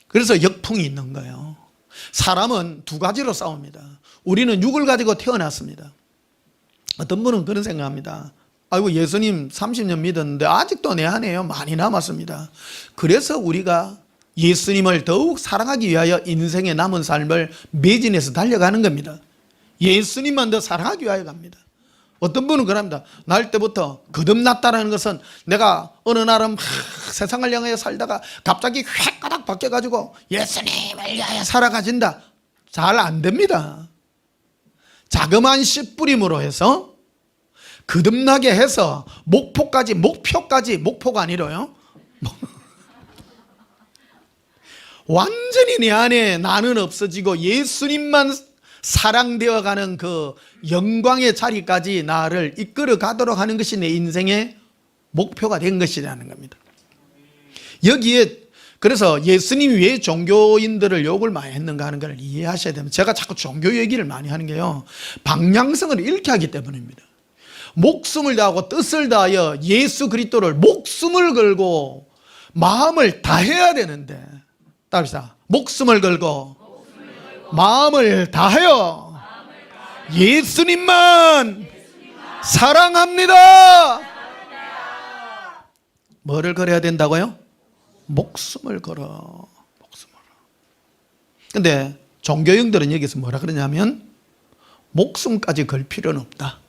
그래서 역풍이 있는 거예요. 사람은 두 가지로 싸웁니다. 우리는 육을 가지고 태어났습니다. 어떤 분은 그런 생각합니다. 아이고, 예수님 30년 믿었는데 아직도 내 안에요 많이 남았습니다. 그래서 우리가 예수님을 더욱 사랑하기 위하여 인생의 남은 삶을 매진해서 달려가는 겁니다. 예수님만 더 사랑하기 위하여 갑니다. 어떤 분은 그럽니다. 날 때부터 거듭났다는 것은 내가 어느 날은 세상을 향하여 살다가 갑자기 휙가닥 바뀌어가지고 예수님을 위하여 살아가진다. 잘 안 됩니다. 자그마한 씨뿌림으로 해서 거듭나게 해서 목표가 아니라요. 완전히 내 안에 나는 없어지고 예수님만 사랑되어 가는 그 영광의 자리까지 나를 이끌어 가도록 하는 것이 내 인생의 목표가 된 것이라는 겁니다. 여기에 그래서 예수님이 왜 종교인들을 욕을 많이 했는가 하는 걸 이해하셔야 됩니다. 제가 자꾸 종교 얘기를 많이 하는 게요, 방향성을 잃게 하기 때문입니다. 목숨을 다하고 뜻을 다하여 예수 그리스도를 목숨을 걸고 마음을 다해야 되는데, 따라합시다. 목숨을 걸고 마음을 다하여 예수님만 사랑합니다. 뭐를 걸어야 된다고요? 목숨을 걸어. 근데 종교인들은 여기서 뭐라 그러냐면 목숨까지 걸 필요는 없다.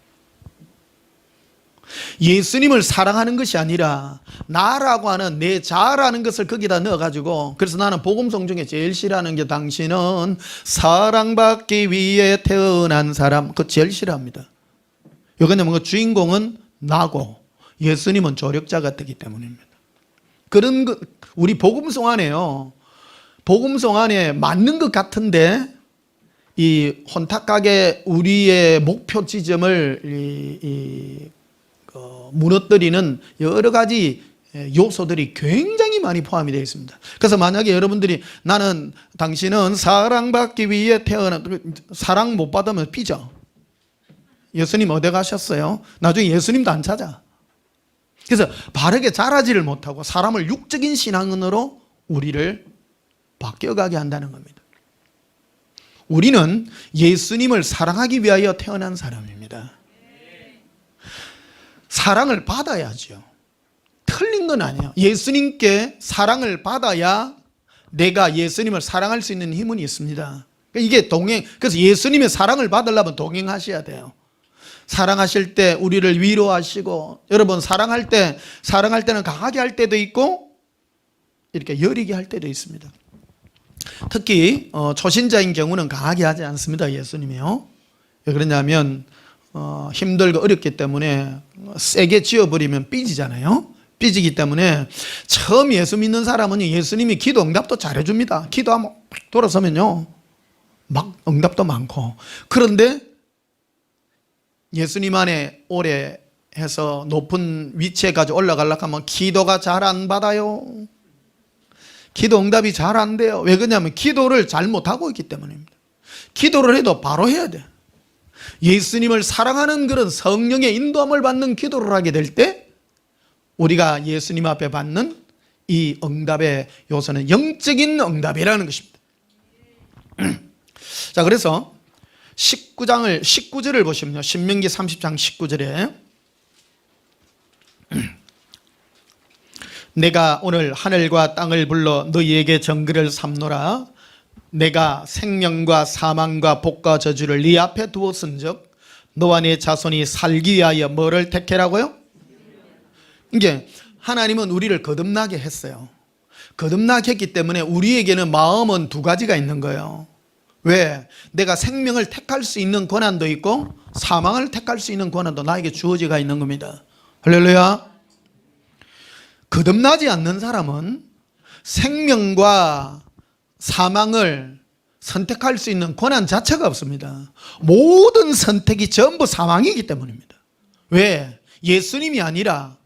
예수님을 사랑하는 것이 아니라 나라고 하는 내 자라는 것을 거기다 넣어가지고, 그래서 나는 복음성 중에 제일 싫어하는 게 당신은 사랑받기 위해 태어난 사람, 그거 제일 싫어합니다. 왜냐하면 그 주인공은 나고 예수님은 조력자 같기 때문입니다. 그런 거 우리 복음성 안에요, 복음성 안에 맞는 것 같은데 이 혼탁하게 우리의 목표 지점을 무너뜨리는 여러 가지 요소들이 굉장히 많이 포함이 되어 있습니다. 그래서 만약에 여러분들이 나는 당신은 사랑받기 위해 사랑 못 받으면 삐져. 예수님 어디 가셨어요? 나중에 예수님도 안 찾아. 그래서 바르게 자라지를 못하고 사람을 육적인 신앙으로 우리를 바뀌어가게 한다는 겁니다. 우리는 예수님을 사랑하기 위하여 태어난 사람입니다. 사랑을 받아야죠. 틀린 건 아니에요. 예수님께 사랑을 받아야 내가 예수님을 사랑할 수 있는 힘은 있습니다. 이게 그래서 예수님의 사랑을 받으려면 동행하셔야 돼요. 사랑하실 때 우리를 위로하시고, 여러분 사랑할 때는 강하게 할 때도 있고 이렇게 여리게 할 때도 있습니다. 특히 초신자인 경우는 강하게 하지 않습니다. 예수님이요. 왜 그러냐면 힘들고 어렵기 때문에 세게 지어버리면 삐지잖아요. 삐지기 때문에 처음 예수 믿는 사람은 예수님이 기도 응답도 잘해줍니다. 기도하면 돌아서면요 막 응답도 많고. 그런데 예수님 안에 오래 해서 높은 위치에까지 올라가려고 하면 기도가 잘 안 받아요. 기도 응답이 잘 안 돼요. 왜 그러냐면 기도를 잘못하고 있기 때문입니다. 기도를 해도 바로 해야 돼. 예수님을 사랑하는 그런 성령의 인도함을 받는 기도를 하게 될 때 우리가 예수님 앞에 받는 이 응답의 요소는 영적인 응답이라는 것입니다. 자, 그래서 19절을 보시면요, 신명기 30장 19절에 내가 오늘 하늘과 땅을 불러 너희에게 정글을 삼노라. 내가 생명과 사망과 복과 저주를 네 앞에 두었은즉 너와 네 자손이 살기 위하여 뭐를 택해라고요? 이게 하나님은 우리를 거듭나게 했어요. 거듭나게 했기 때문에 우리에게는 마음은 두 가지가 있는 거예요. 왜? 내가 생명을 택할 수 있는 권한도 있고 사망을 택할 수 있는 권한도 나에게 주어지가 있는 겁니다. 할렐루야. 거듭나지 않는 사람은 생명과 사망을 선택할 수 있는 권한 자체가 없습니다. 모든 선택이 전부 사망이기 때문입니다. 왜? 예수님이 아니라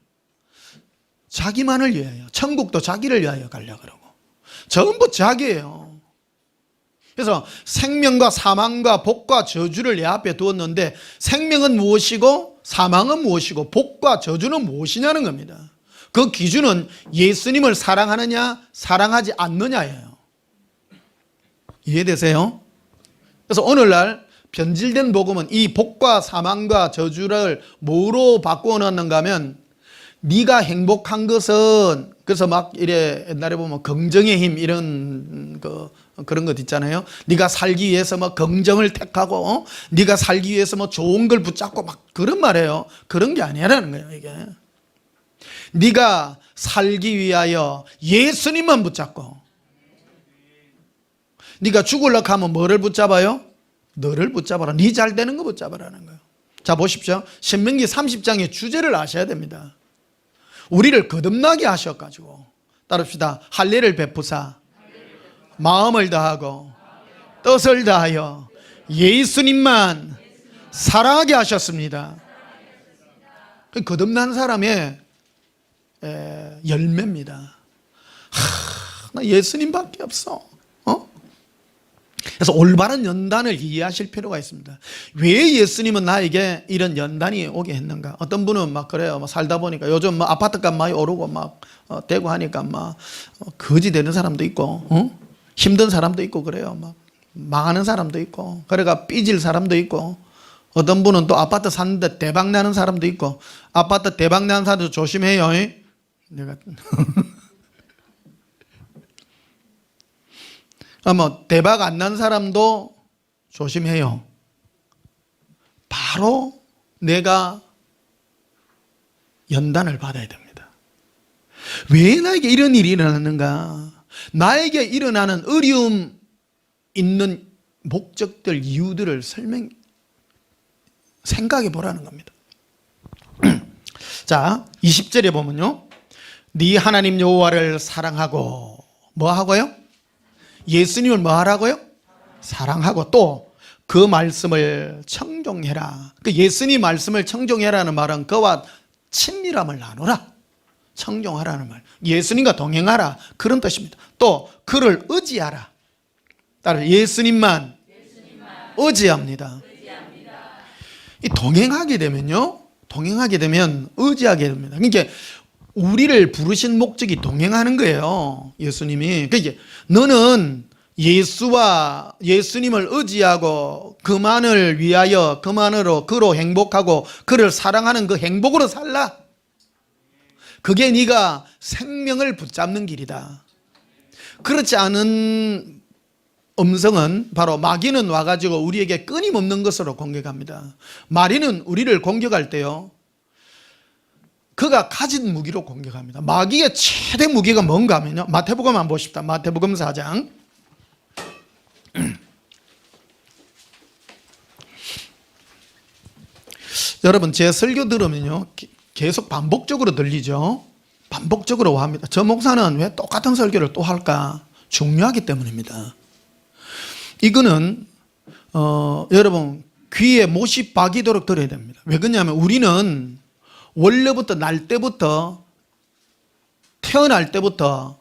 자기만을 위하여, 천국도 자기를 위하여 가려고 그러고 전부 자기예요. 그래서 생명과 사망과 복과 저주를 내 앞에 두었는데 생명은 무엇이고 사망은 무엇이고 복과 저주는 무엇이냐는 겁니다. 그 기준은 예수님을 사랑하느냐 사랑하지 않느냐예요. 이해되세요? 그래서 오늘날 변질된 복음은 이 복과 사망과 저주를 뭐로 바꾸어 놓았는가 하면 네가 행복한 것은, 그래서 막 이래 옛날에 보면 긍정의 힘 이런 그런 것 있잖아요. 네가 살기 위해서 뭐 긍정을 택하고 네가 살기 위해서 뭐 좋은 걸 붙잡고 막 그런 말이에요. 그런 게 아니라는 거예요. 이게 네가 살기 위하여 예수님만 붙잡고, 네가 죽으려고 하면 뭐를 붙잡아요? 너를 붙잡아라. 네 잘 되는 거 붙잡아라는 거예요. 자, 보십시오. 신명기 30장의 주제를 아셔야 됩니다. 우리를 거듭나게 하셔가지고 따릅시다. 할례를 베푸사 마음을 다하고 뜻을 다하여 예수님만 사랑하게 하셨습니다. 거듭난 사람의 열매입니다. 나 예수님밖에 없어. 그래서 올바른 연단을 이해하실 필요가 있습니다. 왜 예수님은 나에게 이런 연단이 오게 했는가? 어떤 분은 막 그래요. 막 살다 보니까 요즘 막 아파트값 많이 오르고 막 되고 하니까 막 거지 되는 사람도 있고, 힘든 사람도 있고 그래요. 막 망하는 사람도 있고, 그래가 삐질 사람도 있고, 어떤 분은 또 아파트 샀는데 대박 나는 사람도 있고, 아파트 대박 나는 사람도 조심해요. 내가 뭐 대박 안 난 사람도 조심해요. 바로 내가 연단을 받아야 됩니다. 왜 나에게 이런 일이 일어났는가? 나에게 일어나는 어려움 있는 목적들, 이유들을 생각해 보라는 겁니다. 자, 20절에 보면요, 네 하나님 여호와를 사랑하고 뭐 하고요? 예수님을 뭐 하라고요? 사랑하고 또 그 말씀을 청종해라. 그 예수님 말씀을 청종해라는 말은 그와 친밀함을 나누라. 청종하라는 말. 예수님과 동행하라. 그런 뜻입니다. 또 그를 의지하라. 따라 예수님만 의지합니다. 이 동행하게 되면요, 동행하게 되면 의지하게 됩니다. 그러니까 우리를 부르신 목적이 동행하는 거예요. 예수님이. 그러니까 너는 예수와 예수님을 의지하고 그만을 위하여 그만으로 그로 행복하고 그를 사랑하는 그 행복으로 살라. 그게 네가 생명을 붙잡는 길이다. 그렇지 않은 음성은 바로 마귀는 와가지고 우리에게 끊임없는 것으로 공격합니다. 마귀는 우리를 공격할 때요, 그가 가진 무기로 공격합니다. 마귀의 최대 무기가 뭔가 하면요, 마태복음 한번 보십시다. 마태복음 4장. 여러분, 제 설교 들으면요 계속 반복적으로 들리죠. 반복적으로 합니다. 저 목사는 왜 똑같은 설교를 또 할까? 중요하기 때문입니다. 이거는 여러분 귀에 못이 박이도록 들어야 됩니다. 왜 그러냐면 우리는 원래부터 날 때부터, 태어날 때부터,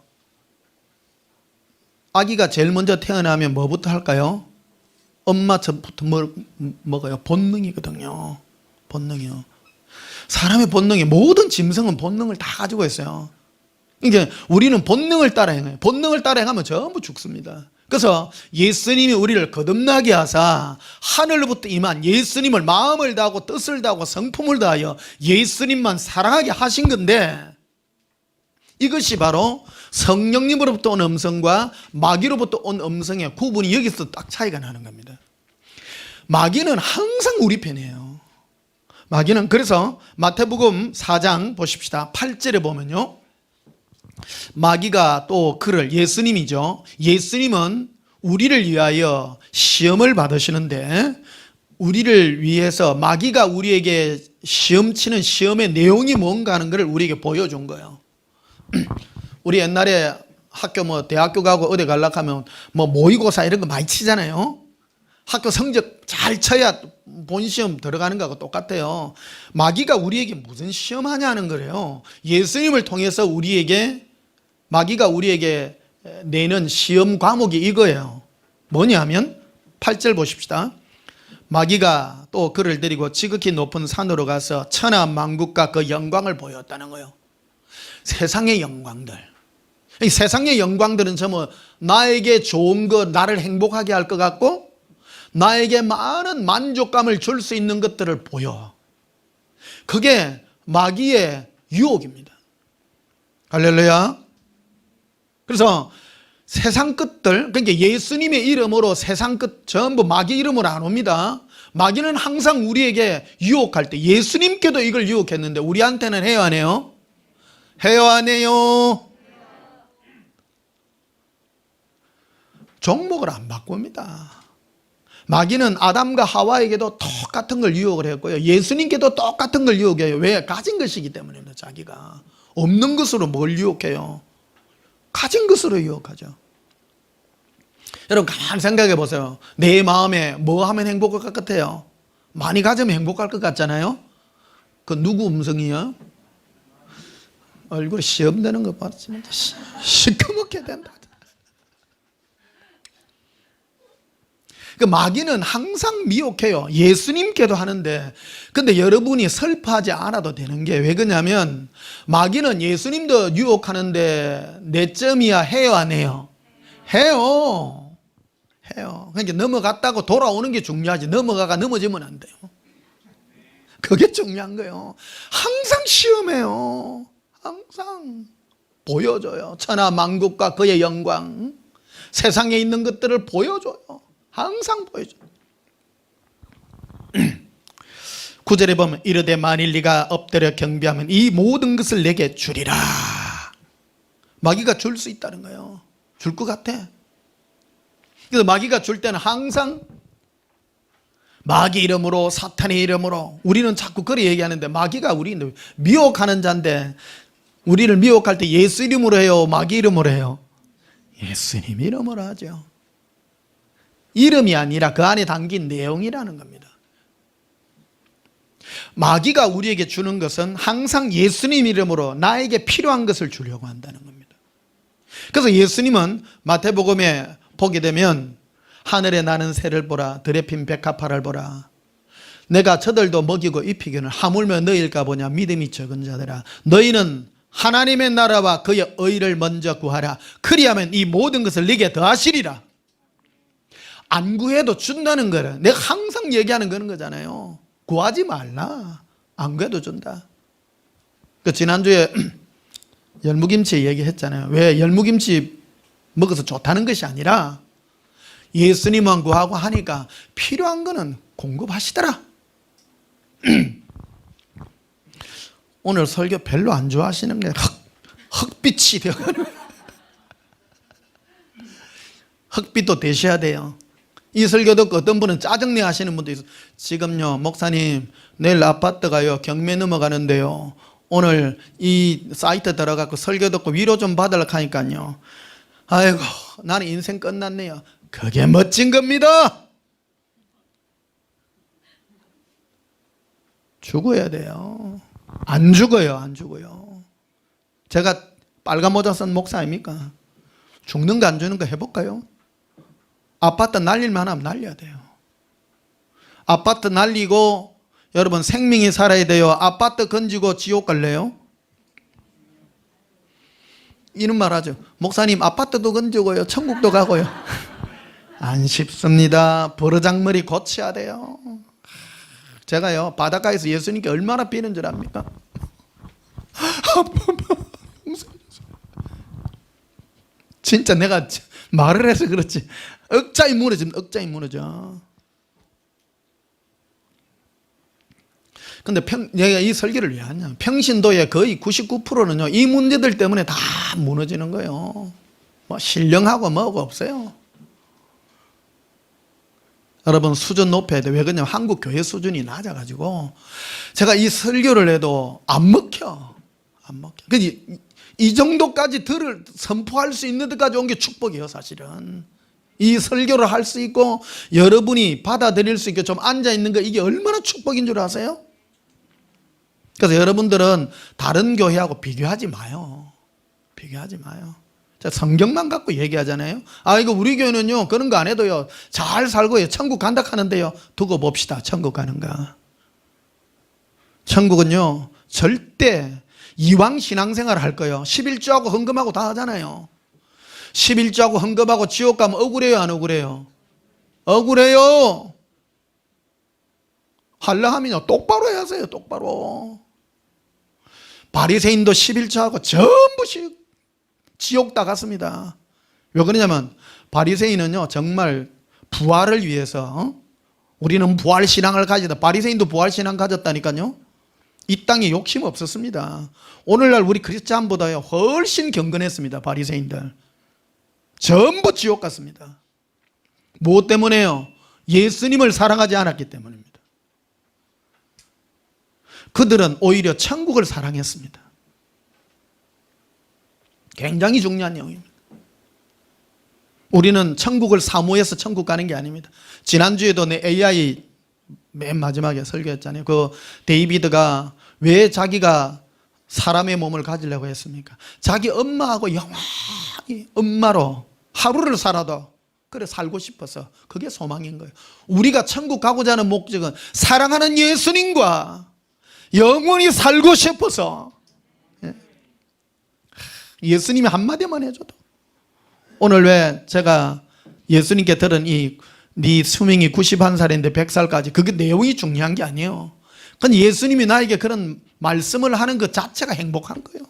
아기가 제일 먼저 태어나면 뭐부터 할까요? 엄마 전부터 먹어요. 본능이거든요. 본능이요. 사람의 본능이, 모든 짐승은 본능을 다 가지고 있어요. 그러니까 우리는 본능을 따라 행해요. 본능을 따라 행하면 전부 죽습니다. 그래서 예수님이 우리를 거듭나게 하사 하늘로부터 임한 예수님을 마음을 다하고 뜻을 다하고 성품을 다하여 예수님만 사랑하게 하신 건데, 이것이 바로 성령님으로부터 온 음성과 마귀로부터 온 음성의 구분이 여기서 딱 차이가 나는 겁니다. 마귀는 항상 우리 편이에요. 마귀는, 그래서 마태복음 4장 보십시다. 8절에 보면요, 마귀가 또 그를, 예수님이죠, 예수님은 우리를 위하여 시험을 받으시는데, 우리를 위해서 마귀가 우리에게 시험 치는 시험의 내용이 뭔가 하는 것을 우리에게 보여준 거예요. 우리 옛날에 학교 뭐 대학교 가고 어디 가려고 하면 뭐 모의고사 이런 거 많이 치잖아요. 학교 성적 잘 쳐야 본 시험 들어가는 거하고 똑같아요. 마귀가 우리에게 무슨 시험 하냐는 거래요. 예수님을 통해서 우리에게, 마귀가 우리에게 내는 시험 과목이 이거예요. 뭐냐면 8절 보십시다. 마귀가 또 그를 데리고 지극히 높은 산으로 가서 천하 만국과 그 영광을 보였다는 거예요. 세상의 영광들. 이 세상의 영광들은 전부 나에게 좋은 것, 나를 행복하게 할 것 같고 나에게 많은 만족감을 줄 수 있는 것들을 보여. 그게 마귀의 유혹입니다. 할렐루야. 그래서 세상 끝들, 그러니까 예수님의 이름으로 세상 끝 전부 마귀 이름으로 안 옵니다. 마귀는 항상 우리에게 유혹할 때, 예수님께도 이걸 유혹했는데 우리한테는 해요 안 해요? 해요 안 해요? 종목을 안 바꿉니다. 마귀는 아담과 하와에게도 똑같은 걸 유혹을 했고요. 예수님께도 똑같은 걸 유혹해요. 왜? 가진 것이기 때문입니다. 자기가. 없는 것으로 뭘 유혹해요? 가진 것으로 유혹하죠. 여러분 가만히 생각해 보세요. 내 마음에 뭐 하면 행복할 것 같아요? 많이 가지면 행복할 것 같잖아요. 그 누구 음성이요? 얼굴에 시험 되는 거 봤지만 시커멓게 된다. 그 마귀는 항상 미혹해요. 예수님께도 하는데, 근데 여러분이 슬퍼하지 않아도 되는 게 왜 그러냐면 마귀는 예수님도 유혹하는데 내 점이야 해요 안 해요? 해요. 그러니까 넘어갔다고 돌아오는 게 중요하지, 넘어가가 넘어지면 안 돼요. 그게 중요한 거예요. 항상 시험해요. 항상 보여줘요. 천하 만국과 그의 영광, 세상에 있는 것들을 보여줘요. 항상 보여줘요. 9절에 보면 이르되 만일 네가 엎드려 경배하면 이 모든 것을 내게 주리라. 마귀가 줄 수 있다는 거예요. 줄 것 같아. 그래서 마귀가 줄 때는 항상 마귀 이름으로, 사탄의 이름으로. 우리는 자꾸 그렇게 얘기하는데 마귀가 우리는 미혹하는 자인데, 우리를 미혹할 때 예수 이름으로 해요, 마귀 이름으로 해요? 예수님 이름으로 하죠. 이름이 아니라 그 안에 담긴 내용이라는 겁니다. 마귀가 우리에게 주는 것은 항상 예수님 이름으로 나에게 필요한 것을 주려고 한다는 겁니다. 그래서 예수님은 마태복음에 보게 되면 하늘에 나는 새를 보라, 들에 핀 백합화를 보라, 내가 저들도 먹이고 입히기는 하물며 너희일까 보냐 믿음이 적은 자들아, 너희는 하나님의 나라와 그의 의를 먼저 구하라. 그리하면 이 모든 것을 네게 더하시리라. 안 구해도 준다는 거를 내가 항상 얘기하는 그런 거잖아요. 구하지 말라. 안 구해도 준다. 그 지난주에 열무김치 얘기했잖아요. 왜? 열무김치 먹어서 좋다는 것이 아니라 예수님만 구하고 하니까 필요한 거는 공급하시더라. 오늘 설교 별로 안 좋아하시는 게 흑빛이 되어가는 흑빛도 되셔야 돼요. 이 설교 듣고 어떤 분은 짜증내 하시는 분도 있어요. 지금요 목사님 내일 아파트 가요, 경매 넘어가는데요, 오늘 이 사이트 들어가고 설교 듣고 위로 좀 받으려고 하니까요, 아이고 나는 인생 끝났네요. 그게 멋진 겁니다. 죽어야 돼요. 안 죽어요. 안 죽어요. 제가 빨간 모자 쓴 목사 아닙니까? 죽는 거 안 주는 거 해볼까요? 아파트 날릴만 하면 날려야 돼요. 아파트 날리고 여러분 생명이 살아야 돼요? 아파트 건지고 지옥 갈래요? 이런 말 하죠. 목사님 아파트도 건지고요, 천국도 가고요. 안 쉽습니다. 버르장머리 고쳐야 돼요. 제가요 바닷가에서 예수님께 얼마나 비는 줄 압니까? 진짜 내가 말을 해서 그렇지 억자이 무너집니다. 억자이 무너져. 근데 내가 이 설교를 왜 하냐, 평신도의 거의 99%는요 이 문제들 때문에 다 무너지는 거예요. 뭐 신령하고 뭐가 없어요. 여러분 수준 높여야 돼. 왜 그러냐면 한국 교회 수준이 낮아가지고 제가 이 설교를 해도 안 먹혀. 이 정도까지 선포할 수 있는 데까지 온 게 축복이에요. 사실은 이 설교를 할 수 있고 여러분이 받아들일 수 있게 좀 앉아있는 거, 이게 얼마나 축복인 줄 아세요? 그래서 여러분들은 다른 교회하고 비교하지 마요. 비교하지 마요. 성경만 갖고 얘기하잖아요. 아 이거 우리 교회는요 그런 거 안 해도요 잘 살고요 천국 간다 하는데요, 두고 봅시다. 천국 가는가? 천국은요 절대 이왕 신앙생활 할 거예요 11조하고 헌금하고 다 하잖아요. 11조하고 헌금하고 지옥 가면 억울해요 안 억울해요? 억울해요. 할라 하면요 똑바로 해야 하세요. 똑바로. 바리새인도 11조하고 전부씩 지옥 다 갔습니다. 왜 그러냐면 바리새인은요 정말 부활을 위해서 우리는 부활 신앙을 가지다. 바리새인도 부활 신앙 가졌다니까요. 이 땅에 욕심 없었습니다. 오늘날 우리 크리스찬보다 훨씬 경건했습니다. 바리새인들 전부 지옥 갔습니다. 무엇 때문에요? 예수님을 사랑하지 않았기 때문입니다. 그들은 오히려 천국을 사랑했습니다. 굉장히 중요한 내용입니다. 우리는 천국을 사모해서 천국 가는 게 아닙니다. 지난주에도 내 AI 맨 마지막에 설교했잖아요. 그 데이비드가 왜 자기가 사람의 몸을 가지려고 했습니까? 자기 엄마하고 영원히 엄마로 하루를 살아도 그래 살고 싶어서 그게 소망인 거예요. 우리가 천국 가고자 하는 목적은 사랑하는 예수님과 영원히 살고 싶어서, 예수님이 한마디만 해줘도. 오늘 왜 제가 예수님께 들은 네 수명이 91살인데 100살까지, 그게 내용이 중요한 게 아니에요. 그건 예수님이 나에게 그런 말씀을 하는 것 자체가 행복한 거예요.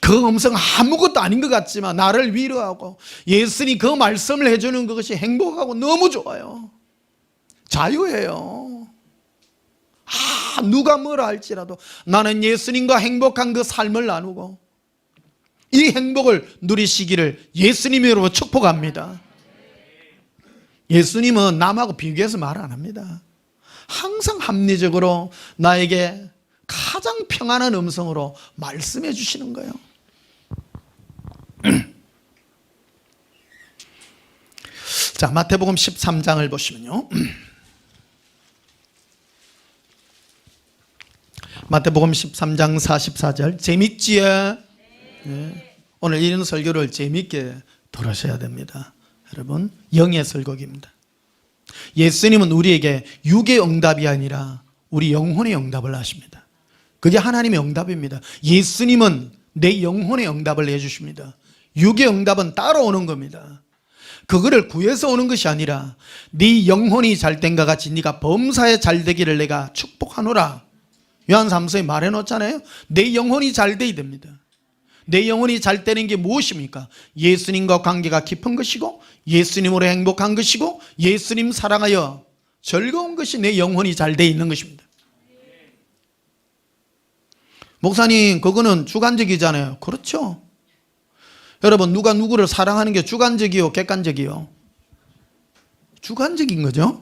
그 음성 아무것도 아닌 것 같지만 나를 위로하고 예수님이 그 말씀을 해주는 그것이 행복하고 너무 좋아요. 자유예요. 누가 뭐라 할지라도 나는 예수님과 행복한 그 삶을 나누고 이 행복을 누리시기를 예수님으로 축복합니다. 예수님은 남하고 비교해서 말 안 합니다. 항상 합리적으로 나에게 가장 평안한 음성으로 말씀해 주시는 거예요. 자, 마태복음 13장을 보시면요, 마태복음 13장 44절. 재밌지요? 네. 오늘 이런 설교를 재밌게 들으셔야 됩니다. 여러분, 영의 설교입니다. 예수님은 우리에게 육의 응답이 아니라 우리 영혼의 응답을 하십니다. 그게 하나님의 응답입니다. 예수님은 내 영혼의 응답을 해주십니다. 육의 응답은 따라오는 겁니다. 그거를 구해서 오는 것이 아니라 네 영혼이 잘된 것 같이 네가 범사에 잘되기를 내가 축복하노라. 요한 3서에 말해놓잖아요. 내 영혼이 잘돼야 됩니다. 내 영혼이 잘 되는 게 무엇입니까? 예수님과 관계가 깊은 것이고 예수님으로 행복한 것이고 예수님 사랑하여 즐거운 것이 내 영혼이 잘 돼 있는 것입니다. 목사님, 그거는 주관적이잖아요. 그렇죠. 여러분, 누가 누구를 사랑하는 게 주관적이요, 객관적이요? 주관적인 거죠.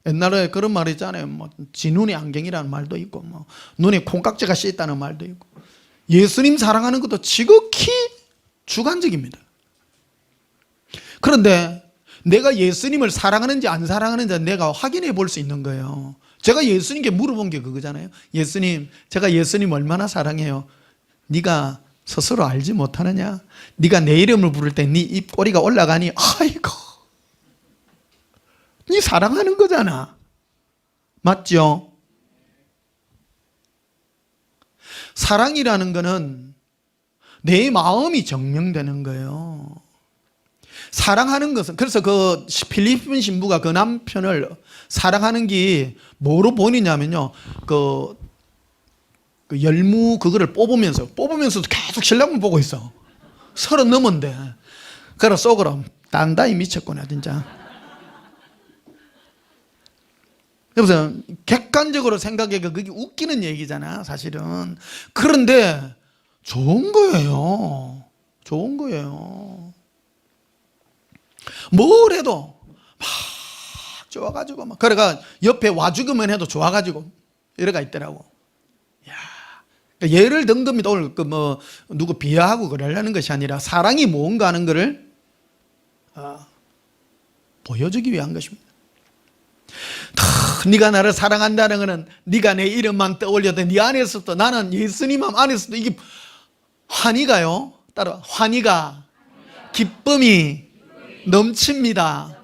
옛날에 그런 말 있잖아요. 뭐 진눈의 안경이라는 말도 있고, 뭐 눈에 콩깍지가 씌있다는 말도 있고. 예수님 사랑하는 것도 지극히 주관적입니다. 그런데 내가 예수님을 사랑하는지 안 사랑하는지 내가 확인해 볼 수 있는 거예요. 제가 예수님께 물어본 게 그거잖아요. 예수님, 제가 예수님 얼마나 사랑해요? 네가 스스로 알지 못하느냐? 네가 내 이름을 부를 때 네 입꼬리가 올라가니 아이고, 네 사랑하는 거잖아. 맞죠? 사랑이라는 거는 내 마음이 정명되는 거예요. 사랑하는 것은, 그래서 그 필리핀 신부가 그 남편을 사랑하는 게 뭐로 보이냐면요, 그 열무 그거를 뽑으면서도 계속 신랑을 보고 있어. 30 넘었는데. 그래 속으로 단단히 미쳤구나 진짜. 여보세요. 객관적으로 생각해가 그게 웃기는 얘기잖아 사실은. 그런데 좋은 거예요. 좋은 거예요. 뭘 해도 막 좋아가지고 막 그래가 옆에 와주기만 해도 좋아가지고 이래가 있더라고. 야, 그러니까 예를 든 겁니다. 오늘 그 뭐 누구 비하하고 그러려는 것이 아니라 사랑이 뭔가 하는 것을 보여주기 위한 것입니다. 네가 나를 사랑한다는 것은 네가 내 이름만 떠올려도 네 안에서도 나는 예수님 안에서도 이게 환희가요. 따라 환희가 기쁨이 넘칩니다.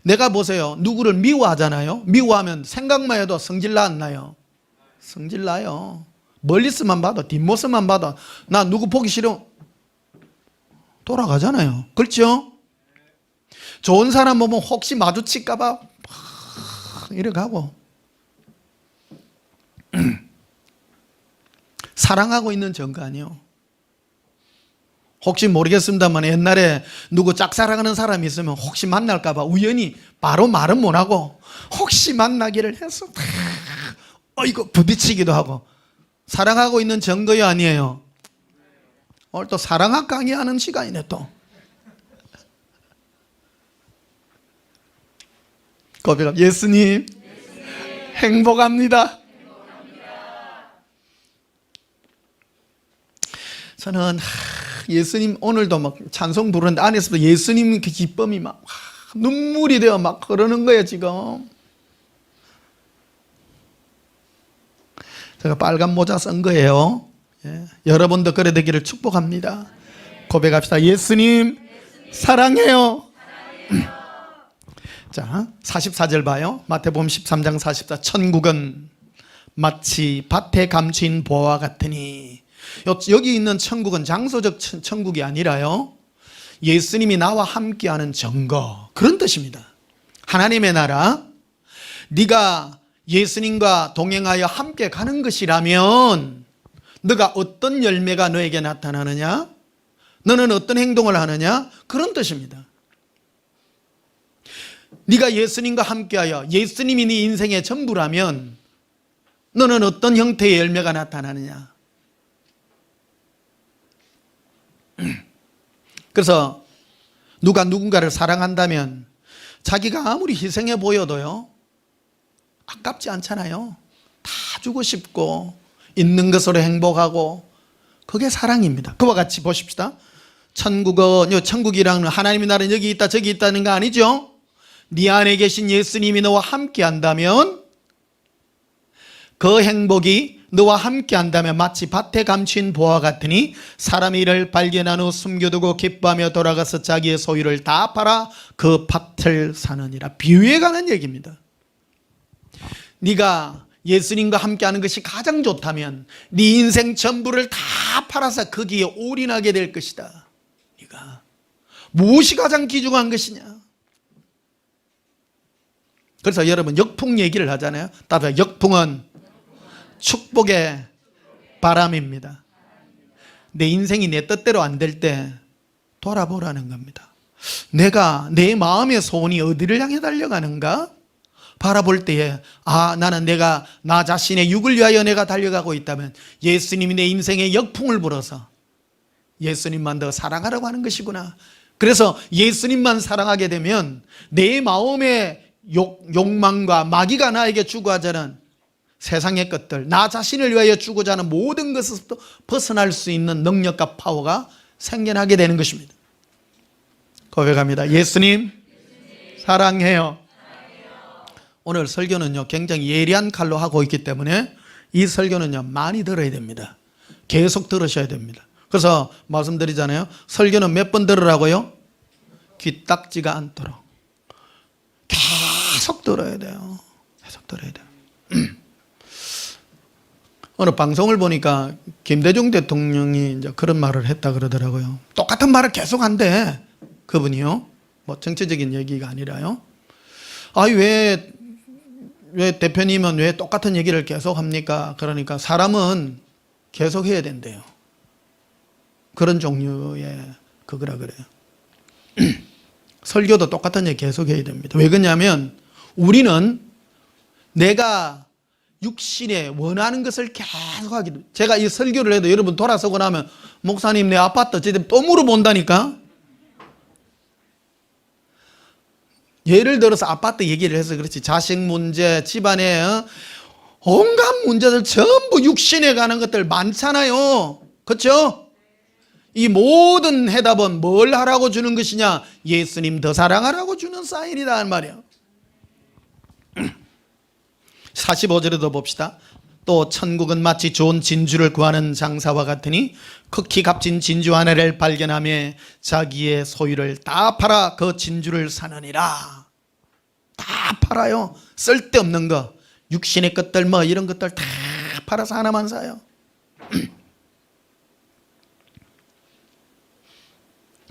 내가 보세요. 누구를 미워하잖아요. 미워하면 생각만 해도 성질 나 안 나요? 성질 나요. 멀리서만 봐도 뒷모습만 봐도 나 누구 보기 싫어 돌아가잖아요. 그렇죠? 좋은 사람 보면 혹시 마주칠까 봐 이렇게 하고 사랑하고 있는 증거 아니에요. 혹시 모르겠습니다만 옛날에 누구 짝사랑하는 사람이 있으면 혹시 만날까 봐 우연히 바로 말은 못하고 혹시 만나기를 해서 이거 부딪히기도 하고 사랑하고 있는 증거요 아니에요? 오늘 또 사랑학 강의하는 시간이네 또. 고백합니다. 예수님, 행복합니다. 저는 예수님 오늘도 막 찬송 부르는데 안에서도 예수님 그 기쁨이 막 눈물이 되어 막 흐르는 거예요 지금. 제가 빨간 모자 쓴 거예요. 예. 여러분도 그래 되기를 축복합니다. 고백합시다. 예수님 사랑해요. 자, 44절 봐요. 마태복음 13장 44. 천국은 마치 밭에 감추인 보화와 같으니. 여기 있는 천국은 장소적 천국이 아니라요, 예수님이 나와 함께하는 증거, 그런 뜻입니다. 하나님의 나라, 네가 예수님과 동행하여 함께 가는 것이라면 너가 어떤 열매가 너에게 나타나느냐, 너는 어떤 행동을 하느냐, 그런 뜻입니다. 네가 예수님과 함께하여 예수님이 네 인생의 전부라면 너는 어떤 형태의 열매가 나타나느냐. 그래서 누가 누군가를 사랑한다면 자기가 아무리 희생해 보여도요, 아깝지 않잖아요. 다 주고 싶고 있는 것으로 행복하고, 그게 사랑입니다. 그와 같이 보십시다. 천국이라는 하나님의 나라는 여기 있다 저기 있다는 거 아니죠. 네 안에 계신 예수님이 너와 함께 한다면, 그 행복이 너와 함께 한다면 마치 밭에 감춘 보화 같으니 사람이 이를 발견한 후 숨겨두고 기뻐하며 돌아가서 자기의 소유를 다 팔아 그 밭을 사느니라. 비유에 관한 얘기입니다. 네가 예수님과 함께하는 것이 가장 좋다면 네 인생 전부를 다 팔아서 거기에 올인하게 될 것이다. 네가 무엇이 가장 귀중한 것이냐. 그래서 여러분 역풍 얘기를 하잖아요. 따라서 역풍은 축복의 바람입니다. 내 인생이 내 뜻대로 안 될 때 돌아보라는 겁니다. 내가 내 마음의 소원이 어디를 향해 달려가는가 바라볼 때에, 나는 내가 나 자신의 육을 위하여 내가 달려가고 있다면 예수님이 내 인생에 역풍을 불어서 예수님만 더 사랑하라고 하는 것이구나. 그래서 예수님만 사랑하게 되면 내 마음의 욕망과 마귀가 나에게 추구하자는 세상의 것들, 나 자신을 위하여 추구하자 하는 모든 것에서부터 벗어날 수 있는 능력과 파워가 생겨나게 되는 것입니다. 고백합니다. 예수님 사랑해요. 오늘 설교는요 굉장히 예리한 칼로 하고 있기 때문에 이 설교는요 많이 들어야 됩니다. 계속 들으셔야 됩니다. 그래서 말씀드리잖아요. 설교는 몇 번 들으라고요? 귀딱지가 않도록 계속 들어야 돼요. 계속 들어야 돼요. 어느 방송을 보니까 김대중 대통령이 이제 그런 말을 했다 그러더라고요. 똑같은 말을 계속 한대. 그분이요. 뭐 정치적인 얘기가 아니라요. 왜 대표님은 왜 똑같은 얘기를 계속 합니까? 그러니까 사람은 계속 해야 된대요. 그런 종류의 그거라 그래요. 설교도 똑같은 얘기 계속 해야 됩니다. 왜 그러냐면 우리는 내가 육신에 원하는 것을 계속 하기 때문에, 제가 이 설교를 해도 여러분 돌아서고 나면 목사님 내 아파트 어쨌든 또 물어본다니까. 예를 들어서 아파트 얘기를 해서 그렇지, 자식 문제, 집안에 온갖 문제들 전부 육신에 가는 것들 많잖아요. 그렇죠? 이 모든 해답은 뭘 하라고 주는 것이냐? 예수님 더 사랑하라고 주는 사인이다 말이에요. 45절에도 봅시다. 또 천국은 마치 좋은 진주를 구하는 장사와 같으니 극히 값진 진주 하나를 발견하며 자기의 소유를 다 팔아 그 진주를 사느니라. 다 팔아요. 쓸데없는 거, 육신의 것들 뭐 이런 것들 다 팔아서 하나만 사요.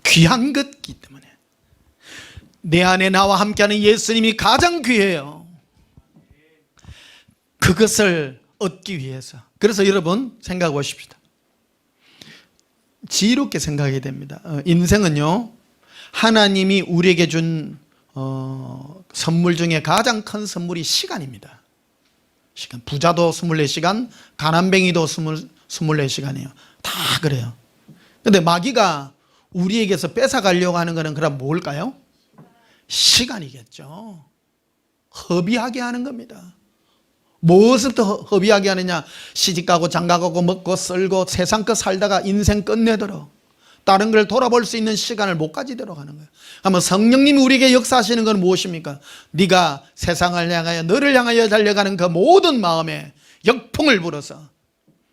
귀한 것이기 때문에 내 안에 나와 함께하는 예수님이 가장 귀해요. 그것을 얻기 위해서. 그래서 여러분 생각해 보십시다. 지혜롭게 생각해야 됩니다. 인생은요 하나님이 우리에게 준 선물 중에 가장 큰 선물이 시간입니다. 시간. 부자도 24시간, 가난뱅이도 24시간이에요. 다 그래요. 그런데 마귀가 우리에게서 뺏어가려고 하는 것은 그럼 뭘까요? 시간이겠죠. 허비하게 하는 겁니다. 무엇부터 허비하게 하느냐? 시집가고 장가가고 먹고 쓸고 세상 것 살다가 인생 끝내도록 다른 걸 돌아볼 수 있는 시간을 못 가지도록 하는 거예요. 그러면 성령님이 우리에게 역사하시는 건 무엇입니까? 네가 세상을 향하여 너를 향하여 달려가는 그 모든 마음에 역풍을 불어서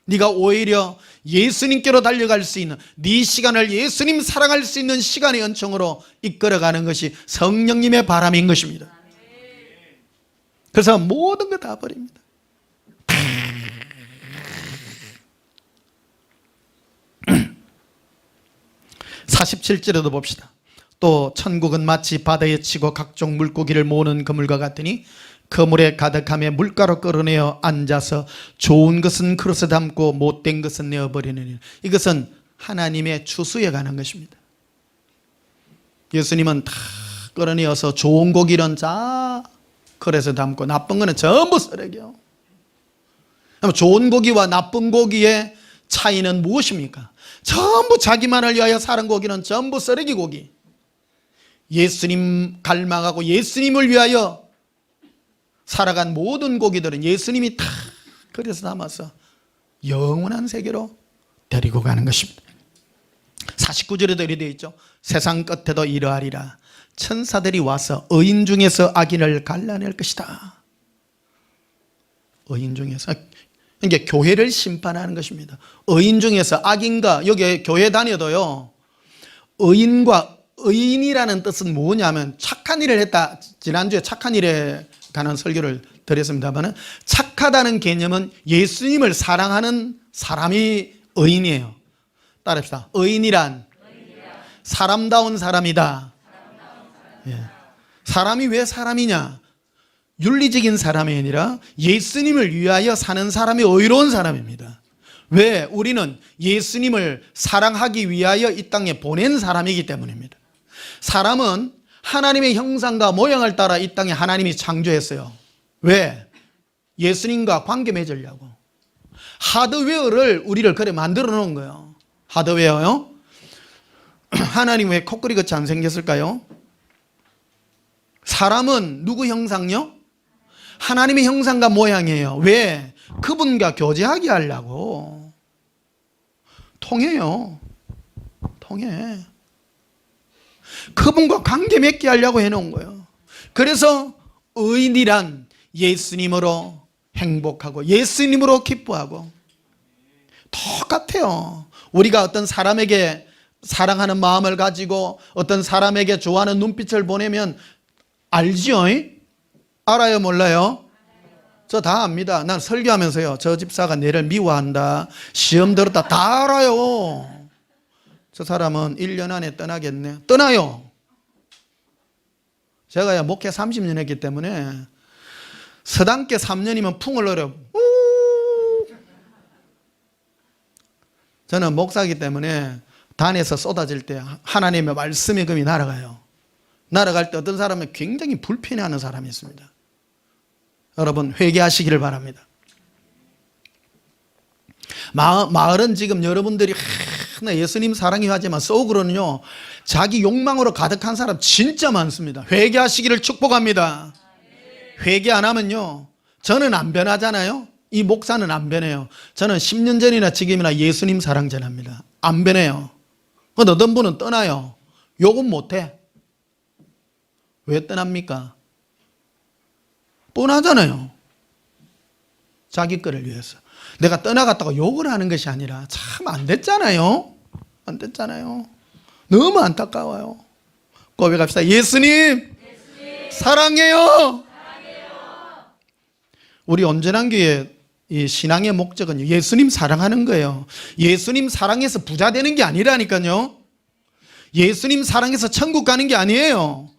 네가 오히려 예수님께로 달려갈 수 있는, 네 시간을 예수님 사랑할 수 있는 시간의 은총으로 이끌어가는 것이 성령님의 바람인 것입니다. 그래서 모든 거 다 버립니다. 47절에도 봅시다. 또 천국은 마치 바다에 치고 각종 물고기를 모으는 그물과 같으니 그물에 가득함에 물가로 끌어내어 앉아서 좋은 것은 그릇에 담고 못된 것은 내어버리느니. 이것은 하나님의 추수에 관한 것입니다. 예수님은 다 끌어내어서 좋은 고기는 자 그릇에 담고 나쁜 거는 전부 쓰레기요. 좋은 고기와 나쁜 고기의 차이는 무엇입니까? 전부 자기만을 위하여 사는 고기는 전부 쓰레기 고기. 예수님 갈망하고 예수님을 위하여 살아간 모든 고기들은 예수님이 다 그래서 담아서 영원한 세계로 데리고 가는 것입니다. 49절에도 이렇게 되어 있죠. 세상 끝에도 이러하리라. 천사들이 와서 의인 중에서 악인을 갈라낼 것이다. 의인 중에서, 이게 교회를 심판하는 것입니다. 의인 중에서 악인과, 여기 교회 다녀도요, 의인과 의인이라는 뜻은 뭐냐면 착한 일을 했다. 지난주에 착한 일에 관한 설교를 드렸습니다만, 착하다는 개념은 예수님을 사랑하는 사람이 의인이에요. 따라합시다. 의인이란 사람다운 사람이다. 예. 사람이 왜 사람이냐? 윤리적인 사람이 아니라 예수님을 위하여 사는 사람이 의로운 사람입니다. 왜? 우리는 예수님을 사랑하기 위하여 이 땅에 보낸 사람이기 때문입니다. 사람은 하나님의 형상과 모양을 따라 이 땅에 하나님이 창조했어요. 왜? 예수님과 관계 맺으려고. 하드웨어를 우리를 그래 만들어 놓은 거예요. 하드웨어요? 하나님 왜 코끼리 같이 안 생겼을까요? 사람은 누구 형상요? 하나님의 형상과 모양이에요. 왜? 그분과 교제하게 하려고. 통해요. 통해. 그분과 관계 맺게 하려고 해놓은 거예요. 그래서 의인이란 예수님으로 행복하고 예수님으로 기뻐하고 똑같아요. 우리가 어떤 사람에게 사랑하는 마음을 가지고 어떤 사람에게 좋아하는 눈빛을 보내면 알지요? 알아요? 몰라요? 저 다 압니다. 난 설교하면서요, 저 집사가 내를 미워한다, 시험 들었다, 다 알아요. 저 사람은 1년 안에 떠나겠네. 떠나요. 제가 목회 30년 했기 때문에 서당계 3년이면 풍을 넣어요. 저는 목사이기 때문에 단에서 쏟아질 때 하나님의 말씀의 금이 날아가요. 날아갈 때 어떤 사람은 굉장히 불편해하는 사람이 있습니다. 여러분 회개하시기를 바랍니다. 마을은 지금 여러분들이 나 예수님 사랑이 하지만 속으로는요 자기 욕망으로 가득한 사람 진짜 많습니다. 회개하시기를 축복합니다. 회개 안 하면요, 저는 안 변하잖아요. 이 목사는 안 변해요. 저는 10년 전이나 지금이나 예수님 사랑 전합니다. 안 변해요. 어떤 분은 떠나요. 욕은 못해. 왜 떠납니까? 뻔하잖아요. 자기 거를 위해서. 내가 떠나갔다고 욕을 하는 것이 아니라 참 안 됐잖아요. 안 됐잖아요. 너무 안타까워요. 고백합시다. 예수님, 사랑해요. 우리 온전한 교회 이 신앙의 목적은 예수님 사랑하는 거예요. 예수님 사랑해서 부자 되는 게 아니라니까요. 예수님 사랑해서 천국 가는 게 아니에요.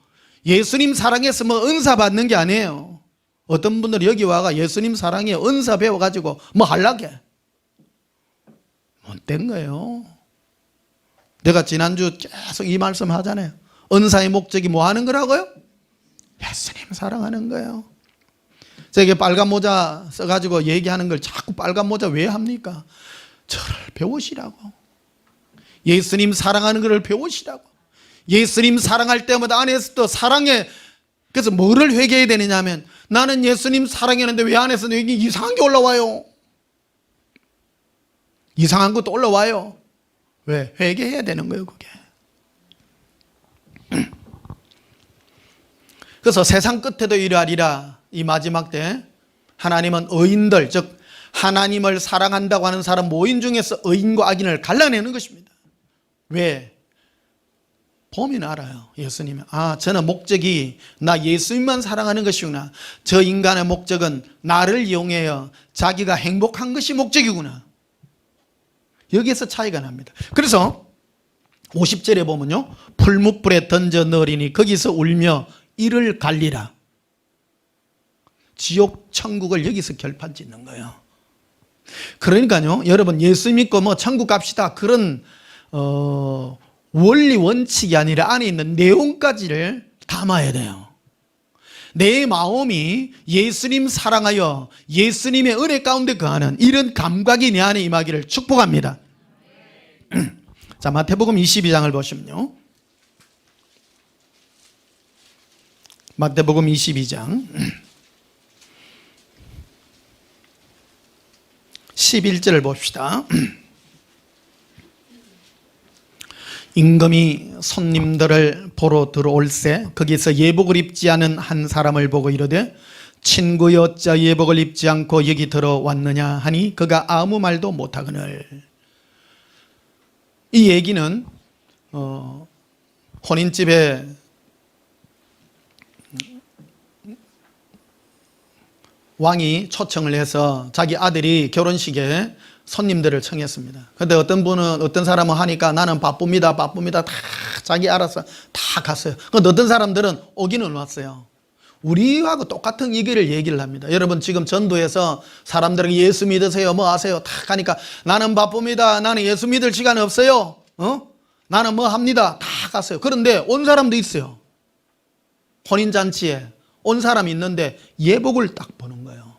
예수님 사랑해서 뭐 은사 받는 게 아니에요. 어떤 분들이 여기 와가 예수님 사랑에 은사 배워가지고 뭐 하려게. 못된 거예요. 내가 지난주 계속 이 말씀 하잖아요. 은사의 목적이 뭐 하는 거라고요? 예수님 사랑하는 거예요. 제게 빨간 모자 써가지고 얘기하는 걸 자꾸 빨간 모자 왜 합니까? 저를 배우시라고. 예수님 사랑하는 것을 배우시라고. 예수님 사랑할 때마다 안에서 또 사랑의 그래서 뭐를 회개해야 되느냐 하면 나는 예수님 사랑했는데 왜 안에서 여기 이상한 게 올라와요? 이상한 것도 올라와요. 왜? 회개해야 되는 거예요, 그게. 그래서 세상 끝에도 이러하리라. 이 마지막 때 하나님은 의인들, 즉 하나님을 사랑한다고 하는 사람 모인 중에서 의인과 악인을 갈라내는 것입니다. 왜? 보면 알아요. 예수님은 저는 목적이 나 예수님만 사랑하는 것이구나. 저 인간의 목적은 나를 이용해요. 자기가 행복한 것이 목적이구나. 여기에서 차이가 납니다. 그래서 50절에 보면요, 풀무불에 던져 넣으리니 거기서 울며 이를 갈리라. 지옥 천국을 여기서 결판 짓는 거예요. 그러니까요, 여러분 예수 믿고 뭐 천국 갑시다 그런 원리 원칙이 아니라 안에 있는 내용까지를 담아야 돼요. 내 마음이 예수님 사랑하여 예수님의 은혜 가운데 거하는 이런 감각이 내 안에 임하기를 축복합니다. 자, 마태복음 22장을 보시면요, 마태복음 22장 11절을 봅시다. 임금이 손님들을 보러 들어올세 거기서 예복을 입지 않은 한 사람을 보고 이르되 친구여 어찌 예복을 입지 않고 여기 들어왔느냐 하니 그가 아무 말도 못하거늘. 이 얘기는 혼인집에 왕이 초청을 해서 자기 아들이 결혼식에 손님들을 청했습니다. 그런데 어떤 사람은 하니까 나는 바쁩니다 다 자기 알아서 다 갔어요. 그런데 어떤 사람들은 오기는 왔어요. 우리하고 똑같은 얘기를 합니다. 여러분 지금 전도에서 사람들에게 예수 믿으세요 뭐 하세요 다 가니까 나는 바쁩니다, 나는 예수 믿을 시간 없어요, 나는 뭐 합니다 다 갔어요. 그런데 온 사람도 있어요. 혼인잔치에 온 사람이 있는데 예복을 딱 보는 거예요.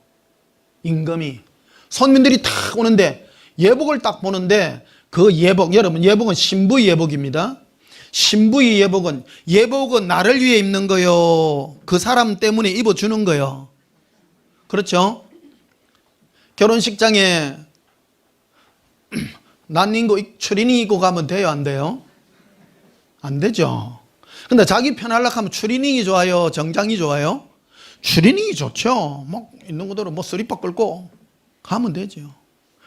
임금이 손님들이 딱 오는데 예복을 딱 보는데 그 예복, 여러분 예복은 신부의 예복입니다. 신부의 예복은 나를 위해 입는 거요. 그 사람 때문에 입어주는 거요. 그렇죠? 결혼식장에 추리닝 입고 가면 돼요, 안 돼요? 안 되죠. 근데 자기 편하려고 하면 추리닝이 좋아요, 정장이 좋아요? 추리닝이 좋죠. 막 있는 그대로 뭐 쓰리빠 끌고 가면 되죠.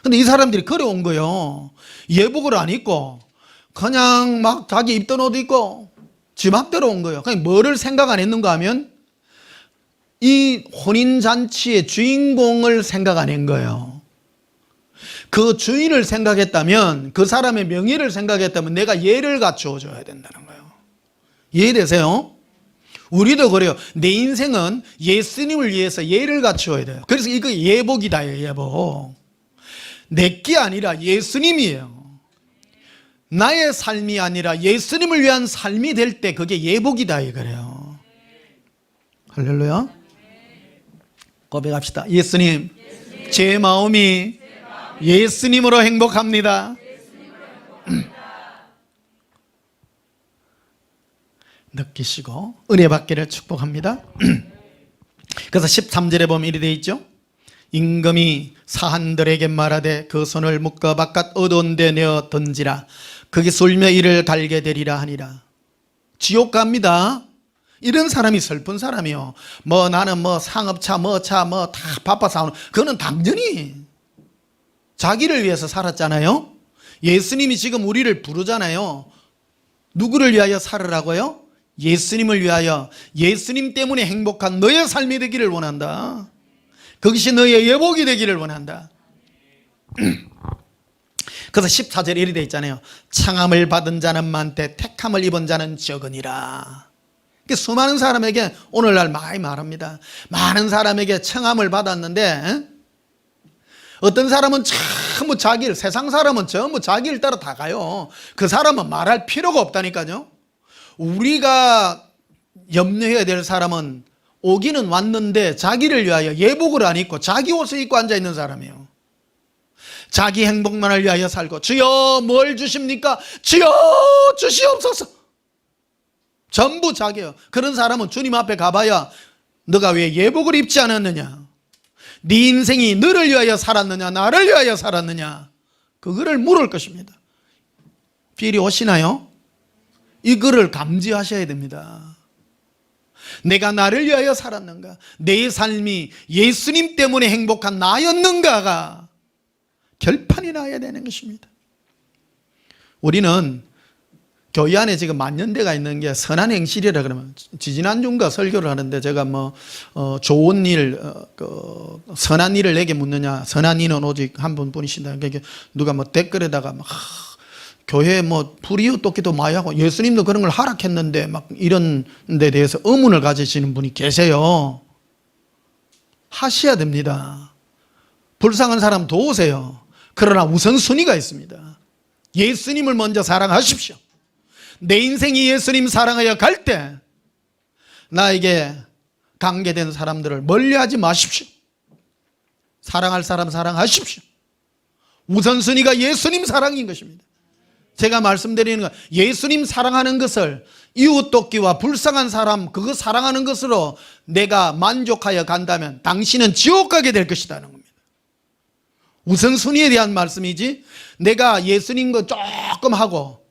근데 이 사람들이 그래 온 거예요. 예복을 안 입고 그냥 막 자기 입던 옷 입고 지 맘대로 온 거예요. 그냥 뭐를 생각 안 했는가 하면 이 혼인잔치의 주인공을 생각 안 한 거예요. 그 주인을 생각했다면, 그 사람의 명예를 생각했다면 내가 예를 갖추어 줘야 된다는 거예요. 이해되세요? 우리도 그래요. 내 인생은 예수님을 위해서 예를 갖추어야 돼요. 그래서 이거 예복이다, 예복. 내게 아니라 예수님이에요. 나의 삶이 아니라 예수님을 위한 삶이 될 때 그게 예복이다 이거래요. 할렐루야. 고백합시다. 예수님, 제 마음이 예수님으로 행복합니다. 느끼시고 은혜 받기를 축복합니다. 그래서 13절에 보면 이리 되어 있죠. 임금이 사한들에게 말하되 그 손을 묶어 바깥 어두운 데 내어 던지라. 거기서 울며 이를 갈게 되리라 하니라. 지옥 갑니다. 이런 사람이 슬픈 사람이요. 뭐 나는 뭐 상업차 다 바빠서 하는, 그거는 당연히 자기를 위해서 살았잖아요. 예수님이 지금 우리를 부르잖아요. 누구를 위하여 살으라고요? 예수님을 위하여. 예수님 때문에 행복한 너의 삶이 되기를 원한다. 그것이 너의 예복이 되기를 원한다. 그래서 14절에 이렇게 되어 있잖아요. 청함을 받은 자는 많되 택함을 입은 자는 적으니라. 수많은 사람에게 오늘날 많이 말합니다. 많은 사람에게 청함을 받았는데 어떤 사람은 전부 세상 사람은 전부 자기를 따라 다 가요. 그 사람은 말할 필요가 없다니까요. 우리가 염려해야 될 사람은 오기는 왔는데 자기를 위하여 예복을 안 입고 자기 옷을 입고 앉아있는 사람이에요. 자기 행복만을 위하여 살고, 주여 뭘 주십니까? 주여 주시옵소서. 전부 자기예요. 그런 사람은 주님 앞에 가봐야 너가 왜 예복을 입지 않았느냐, 네 인생이 너를 위하여 살았느냐 나를 위하여 살았느냐, 그거를 물을 것입니다. 필이 오시나요? 이거를 감지하셔야 됩니다. 내가 나를 위하여 살았는가, 내 삶이 예수님 때문에 행복한 나였는가가 결판이 나야 되는 것입니다. 우리는 교회 안에 지금 만년대가 있는 게 선한행실이라 그러면, 지지난주인가 설교를 하는데 제가 좋은 일, 선한 일을 내게 묻느냐, 선한 이는 오직 한 분뿐이신다. 그러니까 누가 댓글에다가 교회에 불이웃 돕기도 많이 하고 예수님도 그런 걸 하락했는데 이런 데 대해서 의문을 가지시는 분이 계세요. 하셔야 됩니다. 불쌍한 사람 도우세요. 그러나 우선순위가 있습니다. 예수님을 먼저 사랑하십시오. 내 인생이 예수님 사랑하여 갈 때 나에게 관계된 사람들을 멀리하지 마십시오. 사랑할 사람 사랑하십시오. 우선순위가 예수님 사랑인 것입니다. 제가 말씀드리는 건, 예수님 사랑하는 것을 이웃 돕기와 불쌍한 사람 그거 사랑하는 것으로 내가 만족하여 간다면 당신은 지옥 가게 될 것이라는 겁니다. 우선순위에 대한 말씀이지, 내가 예수님 거 조금 하고,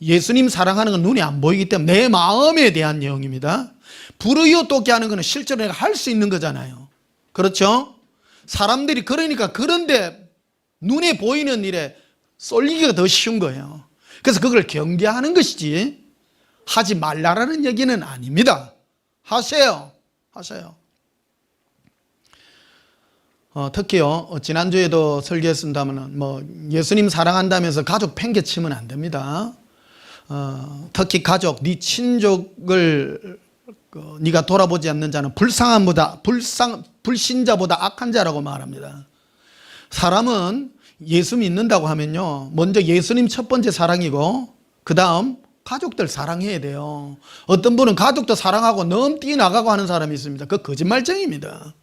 예수님 사랑하는 건 눈에 안 보이기 때문에 내 마음에 대한 내용입니다. 불의웃 돕기 하는 것은 실제로 내가 할 수 있는 거잖아요. 그렇죠? 사람들이 그러니까 그런데 눈에 보이는 일에 쏠리기가 더 쉬운 거예요. 그래서 그걸 경계하는 것이지 하지 말라라는 얘기는 아닙니다. 하세요. 하세요. 특히요, 지난주에도 설교했습니다만 예수님 사랑한다면서 가족 팽개치면 안 됩니다. 특히 가족, 네 친족을 네가 돌아보지 않는 자는 불신자보다 악한 자라고 말합니다. 사람은 예수 믿는다고 하면요, 먼저 예수님 첫 번째 사랑이고 그 다음 가족들 사랑해야 돼요. 어떤 분은 가족도 사랑하고 너무 뛰어나가고 하는 사람이 있습니다. 그거 거짓말쟁이입니다.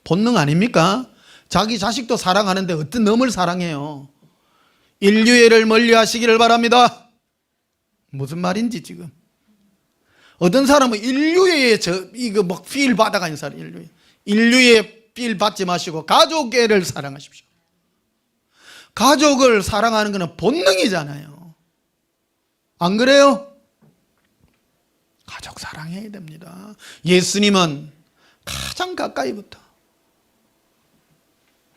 본능 아닙니까? 자기 자식도 사랑하는데 어떤 놈을 사랑해요? 인류애를 멀리 하시기를 바랍니다. 무슨 말인지 지금. 어떤 사람은 인류애에 필 받아가는 사람, 인류애 필 받지 마시고 가족애를 사랑하십시오. 가족을 사랑하는 것은 본능이잖아요. 안 그래요? 가족 사랑해야 됩니다. 예수님은 가장 가까이부터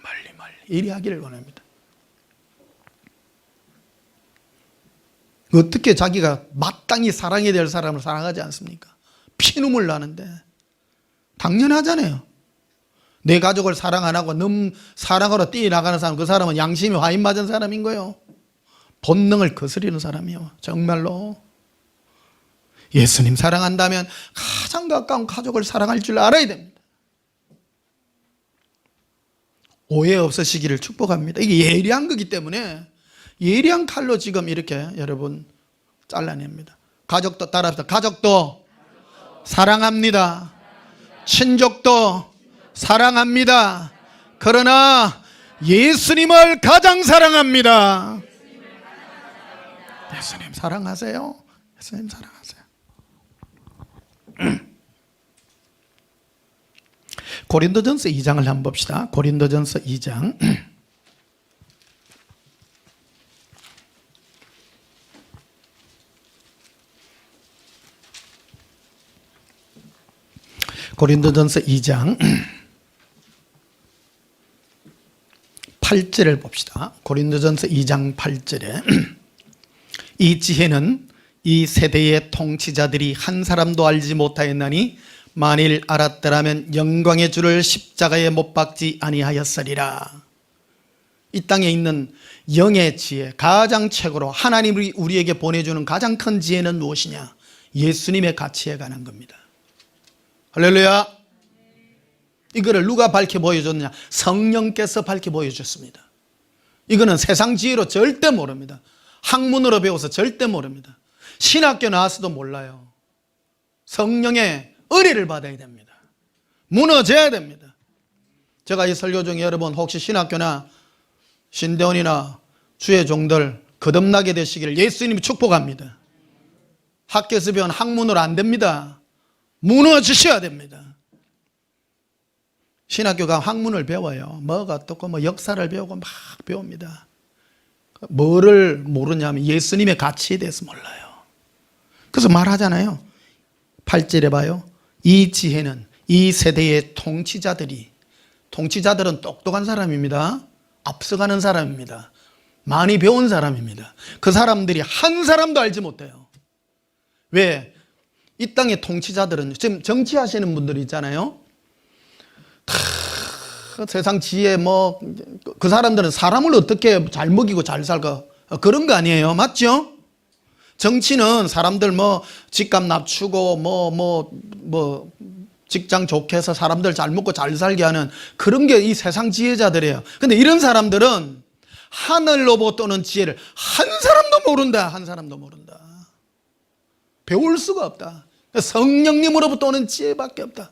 멀리 이리 하기를 원합니다. 어떻게 자기가 마땅히 사랑해야 될 사람을 사랑하지 않습니까? 피눈물 나는데. 당연하잖아요. 내 가족을 사랑 안 하고 놈 사랑으로 뛰어나가는 사람, 그 사람은 양심이 화인 맞은 사람인 거예요. 본능을 거스리는 사람이요. 정말로. 예수님 사랑한다면 가장 가까운 가족을 사랑할 줄 알아야 됩니다. 오해 없으시기를 축복합니다. 이게 예리한 거기 때문에 예리한 칼로 지금 이렇게 여러분 잘라냅니다. 가족도 따라합시다. 가족도 사랑합니다. 친족도 사랑합니다. 그러나 예수님을 가장 사랑합니다. 예수님 사랑하세요. 예수님 사랑하세요. 고린도전서 2장을 한번 봅시다. 고린도전서 2장. 고린도전서 2장 8절을 봅시다. 고린도전서 2장 8절에 이 지혜는 이 세대의 통치자들이 한 사람도 알지 못하였나니 만일 알았더라면 영광의 주를 십자가에 못 박지 아니하였으리라. 이 땅에 있는 영의 지혜, 가장 최고로 하나님이 우리에게 보내주는 가장 큰 지혜는 무엇이냐? 예수님의 가치에 관한 겁니다. 할렐루야. 이거를 누가 밝혀 보여줬느냐? 성령께서 밝혀 보여줬습니다. 이거는 세상 지혜로 절대 모릅니다. 학문으로 배워서 절대 모릅니다. 신학교 나와서도 몰라요. 성령의 은혜를 받아야 됩니다. 무너져야 됩니다. 제가 이 설교 중에 여러분 혹시 신학교나 신대원이나 주의 종들 거듭나게 되시기를 예수님이 축복합니다. 학교에서 배운 학문으로 안 됩니다. 무너지셔야 됩니다. 신학교 가면 학문을 배워요. 뭐가 어떻고 뭐 역사를 배우고 막 배웁니다. 뭐를 모르냐면 예수님의 가치에 대해서 몰라요. 그래서 말하잖아요. 8절에 봐요. 이 지혜는 이 세대의 통치자들은 똑똑한 사람입니다. 앞서가는 사람입니다. 많이 배운 사람입니다. 그 사람들이 한 사람도 알지 못해요. 왜? 이 땅의 통치자들은 지금 정치하시는 분들이 있잖아요. 세상 지혜 그 사람들은 사람을 어떻게 잘 먹이고 잘 살까 그런 거 아니에요. 맞죠? 정치는 사람들 집값 낮추고 직장 좋게 해서 사람들 잘 먹고 잘 살게 하는 그런 게 이 세상 지혜자들이에요. 근데 이런 사람들은 하늘로부터 오는 지혜를 한 사람도 모른다. 한 사람도 모른다. 배울 수가 없다. 성령님으로부터 오는 지혜밖에 없다.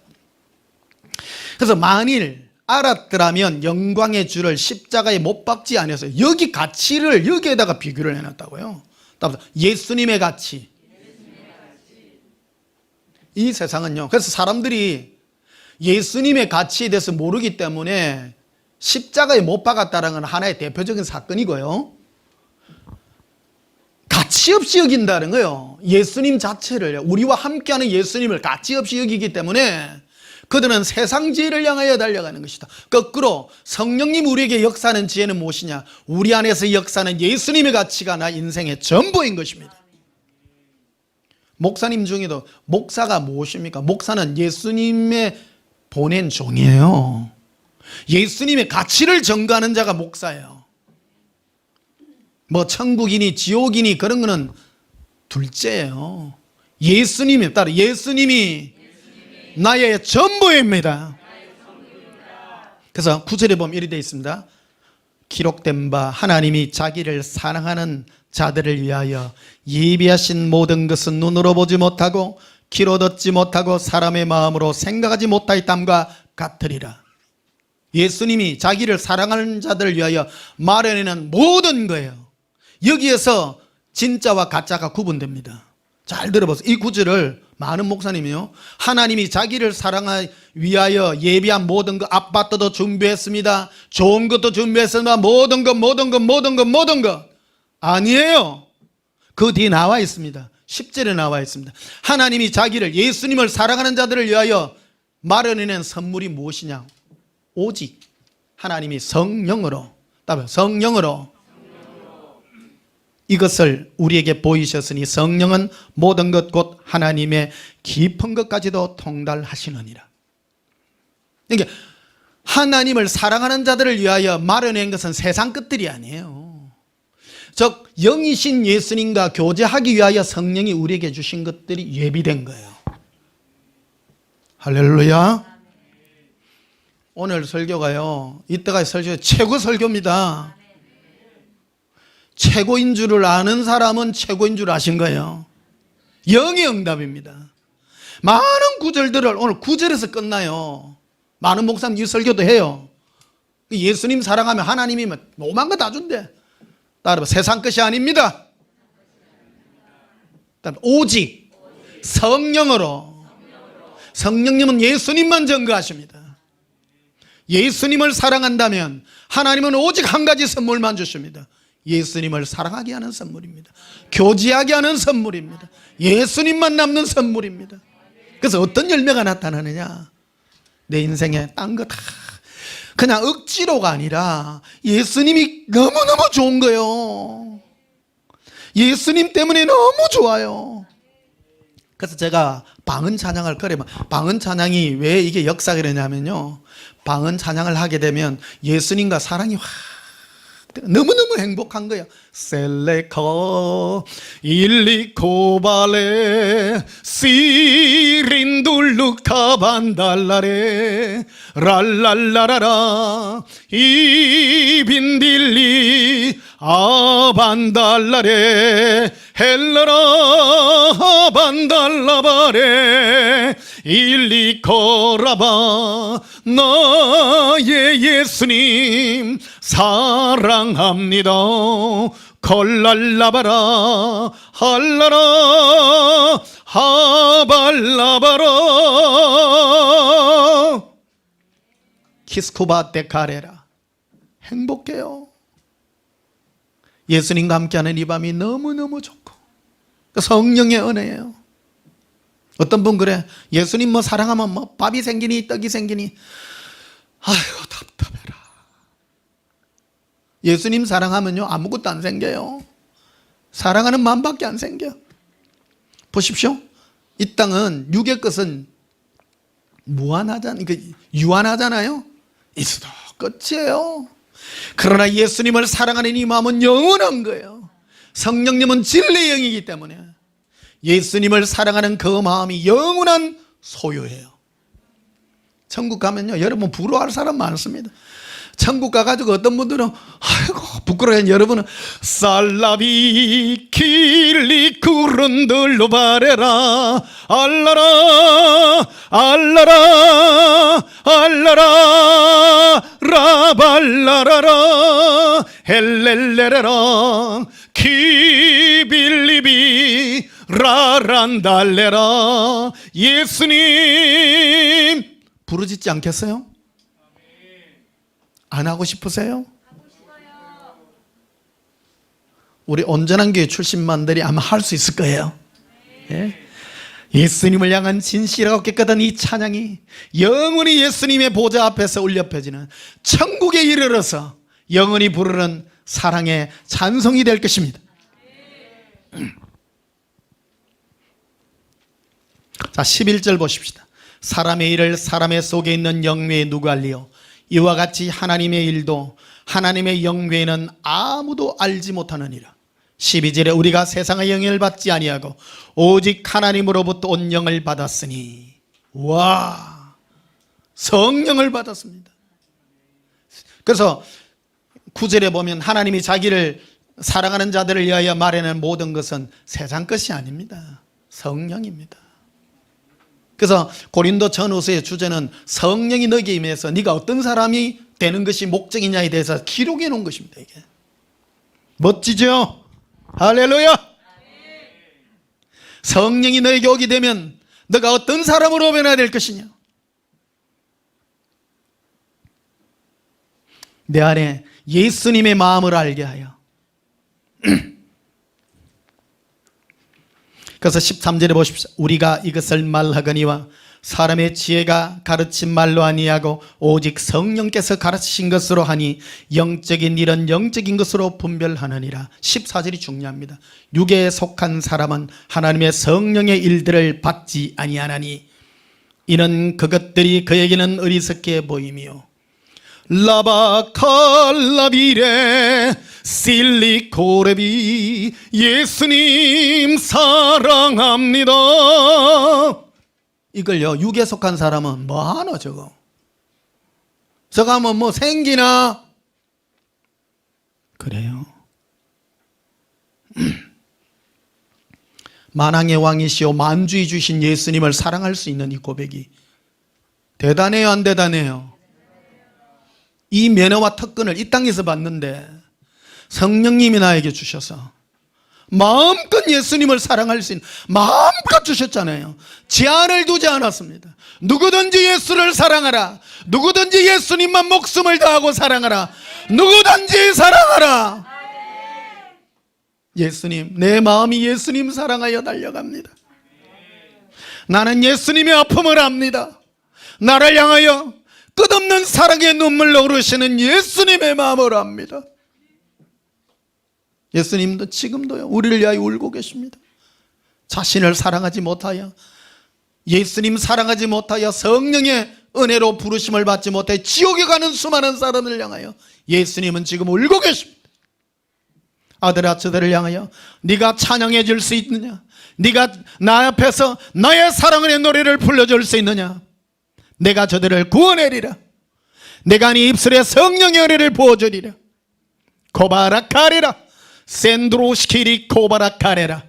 그래서 만일 알았더라면 영광의 주를 십자가에 못 박지 않아서 여기 가치를 여기에다가 비교를 해놨다고요. 예수님의 가치. 이 세상은요. 그래서 사람들이 예수님의 가치에 대해서 모르기 때문에 십자가에 못 박았다는 건 하나의 대표적인 사건이고요. 가치 없이 여긴다는 거예요. 예수님 자체를, 우리와 함께하는 예수님을 가치 없이 여기기 때문에 그들은 세상 지혜를 향하여 달려가는 것이다. 거꾸로 성령님 우리에게 역사하는 지혜는 무엇이냐? 우리 안에서 역사하는 예수님의 가치가 나 인생의 전부인 것입니다. 목사님 중에도 목사가 무엇입니까? 목사는 예수님의 보낸 종이에요. 예수님의 가치를 전가하는 자가 목사예요. 천국이니 지옥이니 그런 거는 둘째예요. 예수님이 따로 예수님이 나의 전부입니다. 그래서 9절에 보면 이렇게 되어 있습니다. 기록된 바 하나님이 자기를 사랑하는 자들을 위하여 예비하신 모든 것은 눈으로 보지 못하고 귀로 듣지 못하고 사람의 마음으로 생각하지 못하였담과 같으리라. 예수님이 자기를 사랑하는 자들을 위하여 마련해낸 모든 거예요. 여기에서 진짜와 가짜가 구분됩니다. 잘 들어보세요. 이 구절을 많은 목사님이요, 하나님이 자기를 사랑하기 위하여 예비한 모든 것, 아파트도 준비했습니다, 좋은 것도 준비했습니다, 모든 것 아니에요. 그 뒤에 나와 있습니다. 10절에 나와 있습니다. 하나님이 자기를, 예수님을 사랑하는 자들을 위하여 마련해낸 선물이 무엇이냐? 오직 하나님이 성령으로 이것을 우리에게 보이셨으니 성령은 모든 것 곧 하나님의 깊은 것까지도 통달하시느니라. 그러니까 하나님을 사랑하는 자들을 위하여 마련한 것은 세상 것들이 아니에요. 즉 영이신 예수님과 교제하기 위하여 성령이 우리에게 주신 것들이 예비된 거예요. 할렐루야. 오늘 설교가요, 이때까지 설교 최고 설교입니다. 최고인 줄을 아는 사람은 최고인 줄 아신 거예요. 영의 응답입니다. 많은 구절들을 오늘 9절에서 끝나요. 많은 목사님 이 설교도 해요. 예수님 사랑하면 하나님이 오만 거 다 준대. 따라서 세상 것이 아닙니다. 오직 성령으로. 성령님은 예수님만 증거하십니다. 예수님을 사랑한다면 하나님은 오직 한 가지 선물만 주십니다. 예수님을 사랑하게 하는 선물입니다. 교제하게 하는 선물입니다. 예수님만 남는 선물입니다. 그래서 어떤 열매가 나타나느냐? 내 인생에 딴 거 다 그냥 억지로가 아니라 예수님이 너무너무 좋은 거예요. 예수님 때문에 너무 좋아요. 그래서 제가 방언 찬양을 그래요. 방언 찬양이 왜 이게 역사가 되냐면요, 방언 찬양을 하게 되면 예수님과 사랑이 확 너무너무 행복한 거야. 셀레커 일리코발레 시린둘루카반달라레 랄랄라라라 이빈딜리 아반달라레 헬라라 반달라바레 일리코라바 나의 예수님 사랑합니다. 콜랄라바라 할라라 하발라바라 키스코바 데카레라. 행복해요. 예수님과 함께하는 이 밤이 너무너무 좋고 성령의 은혜예요. 어떤 분 그래, 예수님 뭐 사랑하면 뭐 밥이 생기니 떡이 생기니 아이고 답답해라. 예수님 사랑하면요 아무것도 안 생겨요. 사랑하는 마음밖에 안 생겨. 보십시오. 이 땅은 육의 것은 무한하잖아요. 유한하잖아요. 있어도 끝이에요. 그러나 예수님을 사랑하는 이 마음은 영원한 거예요. 성령님은 진리의 영이기 때문에 예수님을 사랑하는 그 마음이 영원한 소유예요. 천국 가면요 여러분 부러워할 사람 많습니다. 천국 가가지고 어떤 분들은 아이고 부끄러워요. 여러분은 살라비 길리 구른들로 바래라 알라라 알라라 알라라 라발라라라 헬렐레라라 키빌리비 라란달레라. 예수님 부르짖지 않겠어요? 안 하고 싶으세요? 우리 온전한 교회 출신만들이 아마 할 수 있을 거예요. 예? 예수님을 향한 진실하고 깨끗한 이 찬양이 영원히 예수님의 보좌 앞에서 울려 펴지는 천국에 이르러서 영원히 부르는 사랑의 찬송이 될 것입니다. 자, 11절 보십시다. 사람의 일을 사람의 속에 있는 영외에 누가 알리요? 이와 같이 하나님의 일도 하나님의 영외에는 아무도 알지 못하느니라. 12절에 우리가 세상의 영을 받지 아니하고 오직 하나님으로부터 온 영을 받았으니, 와, 성령을 받았습니다. 그래서 9절에 보면 하나님이 자기를 사랑하는 자들을 위하여 마련한 모든 것은 세상 것이 아닙니다. 성령입니다. 그래서 고린도 전후서의 주제는 성령이 너에게 임해서 네가 어떤 사람이 되는 것이 목적이냐에 대해서 기록해 놓은 것입니다. 이게 멋지죠? 할렐루야. 성령이 너에게 오게 되면 너가 어떤 사람으로 변해야 될 것이냐, 내 안에 예수님의 마음을 알게 하여. 그래서 13절에 보십시오. 우리가 이것을 말하거니와 사람의 지혜가 가르친 말로 아니하고 오직 성령께서 가르치신 것으로 하니 영적인 일은 영적인 것으로 분별하느니라. 14절이 중요합니다. 육에 속한 사람은 하나님의 성령의 일들을 받지 아니하나니 이는 그것들이 그에게는 어리석게 보이며 라바칼라비레 실리코레비. 예수님 사랑합니다. 이걸요 육에 속한 사람은 뭐하노 저거 하면 뭐 생기나 그래요. 만왕의 왕이시오 만주의 주신 예수님을 사랑할 수 있는 이 고백이 대단해요, 안 대단해요? 이 면허와 특권을 이 땅에서 받는데 성령님이 나에게 주셔서 마음껏 예수님을 사랑할 수 있는, 마음껏 주셨잖아요. 제한을 두지 않았습니다. 누구든지 예수를 사랑하라, 누구든지 예수님만 목숨을 다하고 사랑하라, 누구든지 사랑하라. 예수님, 내 마음이 예수님 사랑하여 달려갑니다. 나는 예수님의 아픔을 압니다. 나를 향하여 끝없는 사랑의 눈물로 흐르시는 예수님의 마음을 압니다. 예수님도 지금도요 우리를 위하여 울고 계십니다. 자신을 사랑하지 못하여, 예수님 사랑하지 못하여, 성령의 은혜로 부르심을 받지 못해 지옥에 가는 수많은 사람을 향하여 예수님은 지금 울고 계십니다. 아들아 저들을 향하여 네가 찬양해 줄 수 있느냐? 네가 나 앞에서 나의 사랑의 노래를 불러줄 수 있느냐? 내가 저들을 구원하리라. 내가 네 입술에 성령의 은혜를 부어주리라. 코바라카레라 센드로시키리 코바라카레라.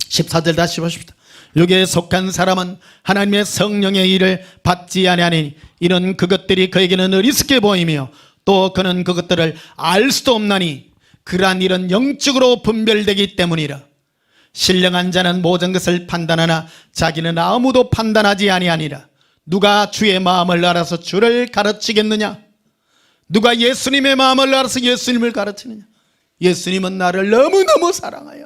14절 다시 보십시다. 여기에 속한 사람은 하나님의 성령의 일을 받지 아니하니 이는 그것들이 그에게는 어리석게 보이며 또 그는 그것들을 알 수도 없나니 그러한 일은 영적으로 분별되기 때문이라. 신령한 자는 모든 것을 판단하나 자기는 아무도 판단하지 아니하니라. 누가 주의 마음을 알아서 주를 가르치겠느냐? 누가 예수님의 마음을 알아서 예수님을 가르치느냐? 예수님은 나를 너무너무 사랑하여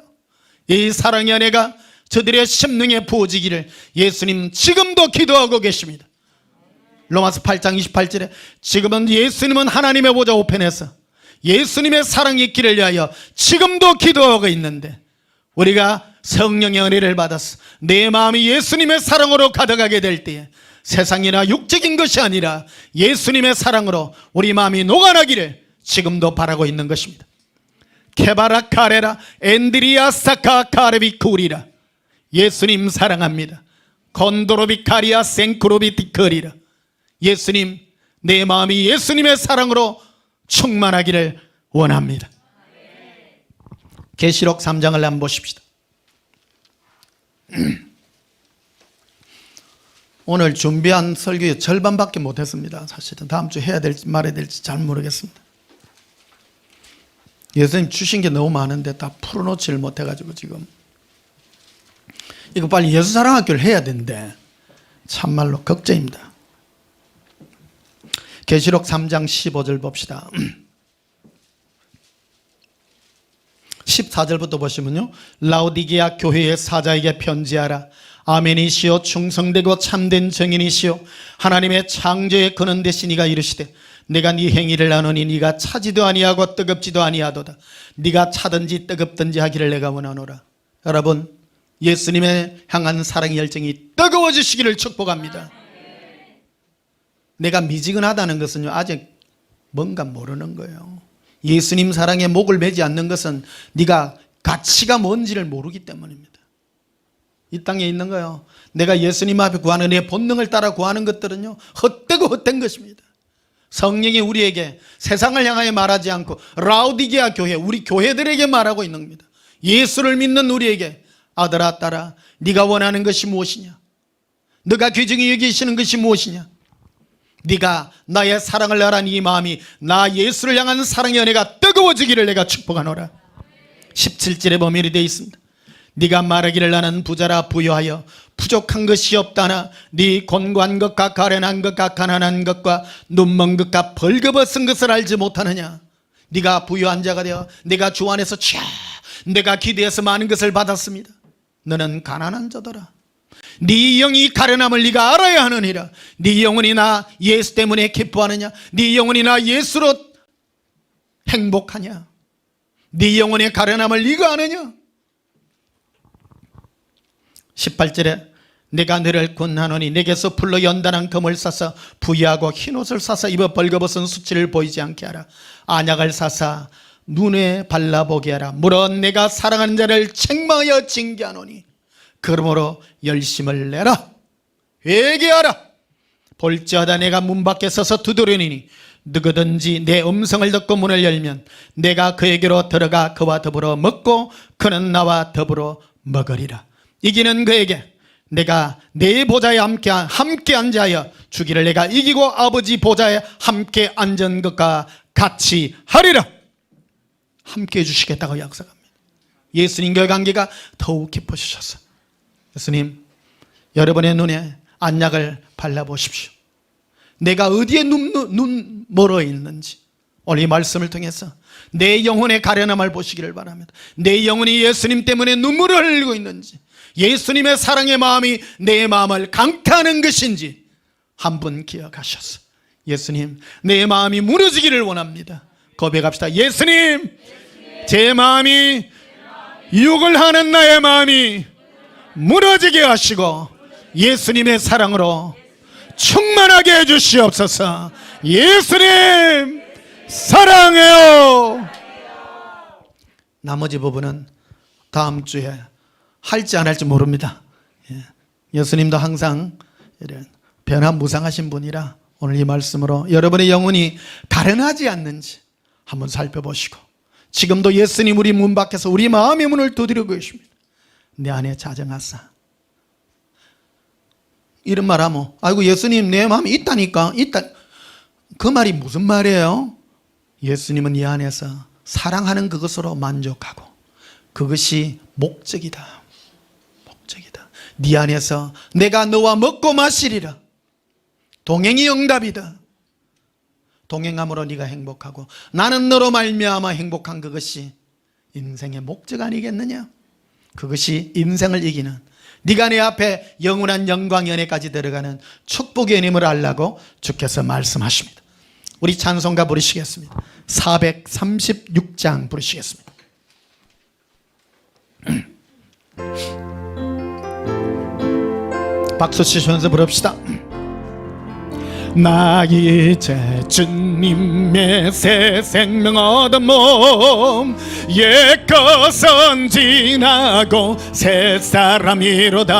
이 사랑의 은혜가 저들의 심령에 부어지기를 예수님 지금도 기도하고 계십니다. 로마서 8장 28절에 지금은 예수님은 하나님의 보좌 우편에서 예수님의 사랑이 있기를 위하여 지금도 기도하고 있는데, 우리가 성령의 은혜를 받아서 내 마음이 예수님의 사랑으로 가득하게 될 때에 세상이나 육적인 것이 아니라 예수님의 사랑으로 우리 마음이 녹아나기를 지금도 바라고 있는 것입니다. 케바라 카레라 엔드리아 사카 카레비 쿠리라. 예수님 사랑합니다. 건도로비 카리아 생크로비 디커리라. 예수님, 내 마음이 예수님의 사랑으로 충만하기를 원합니다. 계시록 3장을 한번 보십시다. 오늘 준비한 설교의 절반밖에 못했습니다. 사실은 다음 주 해야 될지 말아야 될지 잘 모르겠습니다. 예수님 주신 게 너무 많은데 다 풀어놓지를 못해가지고 지금 이거 빨리 예수사랑학교를 해야 되는데 참말로 걱정입니다. 계시록 3장 15절 봅시다. 14절부터 보시면요, 라오디게아 교회의 사자에게 편지하라. 아멘이시오 충성되고 참된 증인이시오 하나님의 창조의 근원 되신 이가 이르시되 내가 네 행위를 아노니 네가 차지도 아니하고 뜨겁지도 아니하도다. 네가 차든지 뜨겁든지 하기를 내가 원하노라. 여러분, 예수님의 향한 사랑의 열정이 뜨거워지시기를 축복합니다. 내가 미지근하다는 것은요, 아직 뭔가 모르는 거예요. 예수님 사랑에 목을 매지 않는 것은 네가 가치가 뭔지를 모르기 때문입니다. 이 땅에 있는 거예요. 내가 예수님 앞에 구하는 내 본능을 따라 구하는 것들은요, 헛되고 헛된 것입니다. 성령이 우리에게 세상을 향하여 말하지 않고 라오디게아 교회, 우리 교회들에게 말하고 있는 겁니다. 예수를 믿는 우리에게 아들아 딸아, 네가 원하는 것이 무엇이냐? 네가 귀중히 여기시는 것이 무엇이냐? 네가 나의 사랑을 알아니 이 마음이 나 예수를 향한 사랑의 은혜가 뜨거워지기를 내가 축복하노라. 17절에 보면 이렇게 되어 있습니다. 네가 말하기를 나는 부자라 부유하여 부족한 것이 없다나 네 곤고한 것과 가련한 것과 가난한 것과 눈먼 것과 벌거벗은 것을 알지 못하느냐? 네가 부유한 자가 되어 내가 주 안에서 내가 기대해서 많은 것을 받았습니다. 너는 가난한 자더라. 네 영이 가련함을 네가 알아야 하느니라. 네 영혼이 나 예수 때문에 기뻐하느냐? 네 영혼이 나 예수로 행복하냐? 네 영혼의 가련함을 네가 아느냐? 18절에 내가 너를 권하노니 내게서 풀로 연단한 금을 사서 부유하고 흰옷을 사서 입어 벌거벗은 수치를 보이지 않게 하라. 안약을 사서 눈에 발라보게 하라. 물론 내가 사랑하는 자를 책망하여 징계하노니 그러므로 열심을 내라. 회개하라. 볼지어다 내가 문 밖에 서서 두드리니 누구든지 내 음성을 듣고 문을 열면 내가 그에게로 들어가 그와 더불어 먹고 그는 나와 더불어 먹으리라. 이기는 그에게 내가 내 보좌에 함께 앉아야 주기를 내가 이기고 아버지 보좌에 함께 앉은 것과 같이 하리라. 함께 해주시겠다고 약속합니다. 예수님과의 관계가 더욱 깊어지셔서 예수님, 여러분의 눈에 안약을 발라보십시오. 내가 어디에 눈 멀어 있는지 오늘 이 말씀을 통해서 내 영혼의 가련함을 보시기를 바랍니다. 내 영혼이 예수님 때문에 눈물을 흘리고 있는지, 예수님의 사랑의 마음이 내 마음을 강타하는 것인지 한번 기억하셔서 예수님, 내 마음이 무너지기를 원합니다. 고백합시다. 예수님, 제 마음이 욕을 하는 나의 마음이 무너지게 하시고 예수님의 사랑으로 충만하게 해주시옵소서. 예수님 사랑해요. 나머지 부분은 다음 주에 할지 안 할지 모릅니다. 예수님도 항상 변화무상하신 분이라 오늘 이 말씀으로 여러분의 영혼이 가련하지 않는지 한번 살펴보시고, 지금도 예수님 우리 문 밖에서 우리 마음의 문을 두드리고 계십니다. 내 안에 자정하사. 이런 말 하면 아이고 예수님 내 마음이 있다니까. 있다. 그 말이 무슨 말이에요? 예수님은 이 안에서 사랑하는 그것으로 만족하고 그것이 목적이다. 목적이다. 네 안에서 내가 너와 먹고 마시리라. 동행이 응답이다. 동행함으로 네가 행복하고 나는 너로 말미암아 행복한 그것이 인생의 목적 아니겠느냐? 그것이 인생을 이기는, 네가 내 앞에 영원한 영광 연회까지 들어가는 축복의 은임을 알라고 주께서 말씀하십니다. 우리 찬송가 부르시겠습니다. 436장 부르시겠습니다. 박수 치시면서 부릅시다. 나 이제 주님의 새 생명 얻은 몸, 옛것은 지나고 새 사람이로다.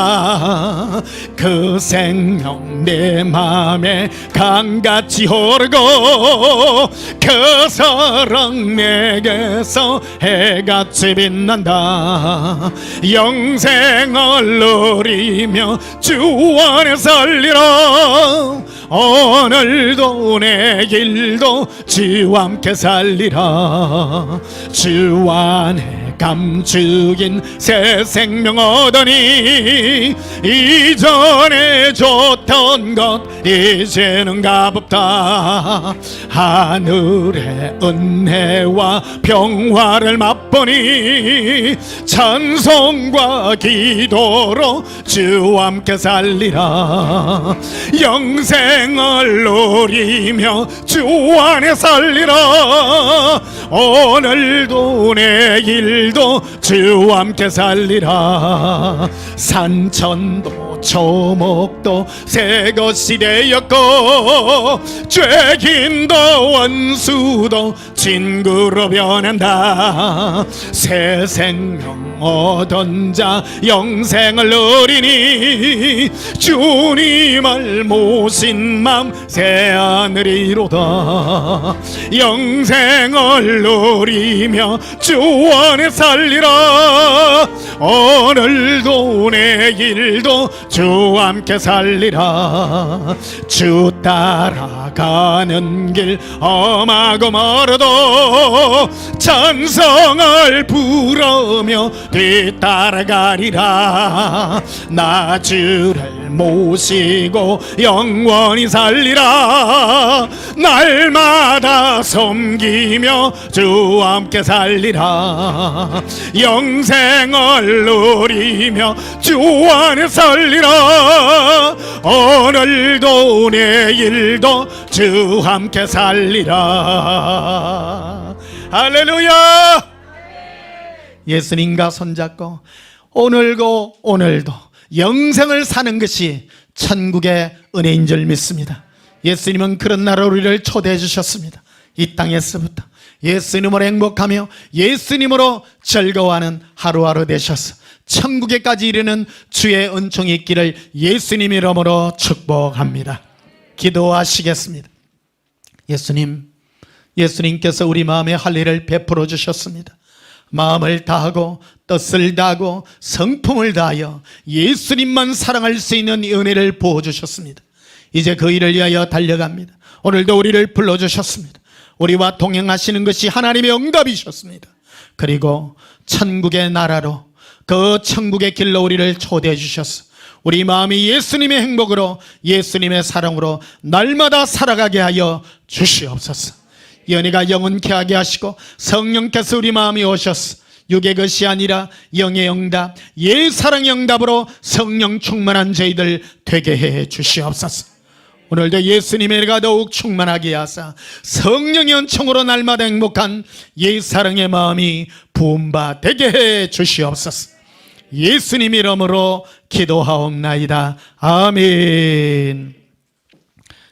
그 생명 내 맘에 강같이 흐르고 그 사랑 내게서 해같이 빛난다. 영생을 누리며 주 안에 살리라. 오늘도 내일도 주와 함께 살리라. 주 안에 감추긴 새 생명 얻으니 이전에 줬던 것 이제는 값없다. 하늘의 은혜와 평화를 맛보니 찬송과 기도로 주와 함께 살리라. 영생을 누리며 주 안에 살리라. 오늘도 내일도 주와 함께 살리라. 산천도 초목도 새 것이 되었고 죄인도 원수도 친구로 변한다. 새 생명 얻은 자 영생을 누리니 주님을 모신 맘 새 하늘이로다. 영생을 누리며 주 안에 살리라. 오늘도 내일도 주와 함께 살리라. 주 따라가는 길 험하고 멀어도 찬송을 부르며 뒤따라가리라. 나 주를 모시고 영원히 살리라. 날마다 섬기며 주와 함께 살리라. 영생을 누리며 주 안에 살리라. 오늘도 내일도 주와 함께 살리라. 할렐루야. 예수님과 손잡고 오늘도 영생을 사는 것이 천국의 은혜인 줄 믿습니다. 예수님은 그런 날을 우리를 초대해 주셨습니다. 이 땅에서부터 예수님으로 행복하며 예수님으로 즐거워하는 하루하루 되셔서 천국에까지 이르는 주의 은총이 있기를 예수님 이름으로 축복합니다. 기도하시겠습니다. 예수님께서 우리 마음에 할 일을 베풀어 주셨습니다. 마음을 다하고 뜻을 다하고 성품을 다하여 예수님만 사랑할 수 있는 은혜를 부어주셨습니다. 이제 그 일을 위하여 달려갑니다. 오늘도 우리를 불러주셨습니다. 우리와 동행하시는 것이 하나님의 응답이셨습니다. 그리고 천국의 나라로 그 천국의 길로 우리를 초대해 주셔서 우리 마음이 예수님의 행복으로 예수님의 사랑으로 날마다 살아가게 하여 주시옵소서. 연희가 영원케 하게 하시고 성령께서 우리 마음이 오셔서 육의 것이 아니라 영의 응답, 예사랑의 응답으로 성령 충만한 저희들 되게 해 주시옵소서. 오늘도 예수님의 은혜가 더욱 충만하게 하사 성령의 은총으로 날마다 행복한 예사랑의 마음이 부음바 되게 해 주시옵소서. 예수님 이름으로 기도하옵나이다. 아멘.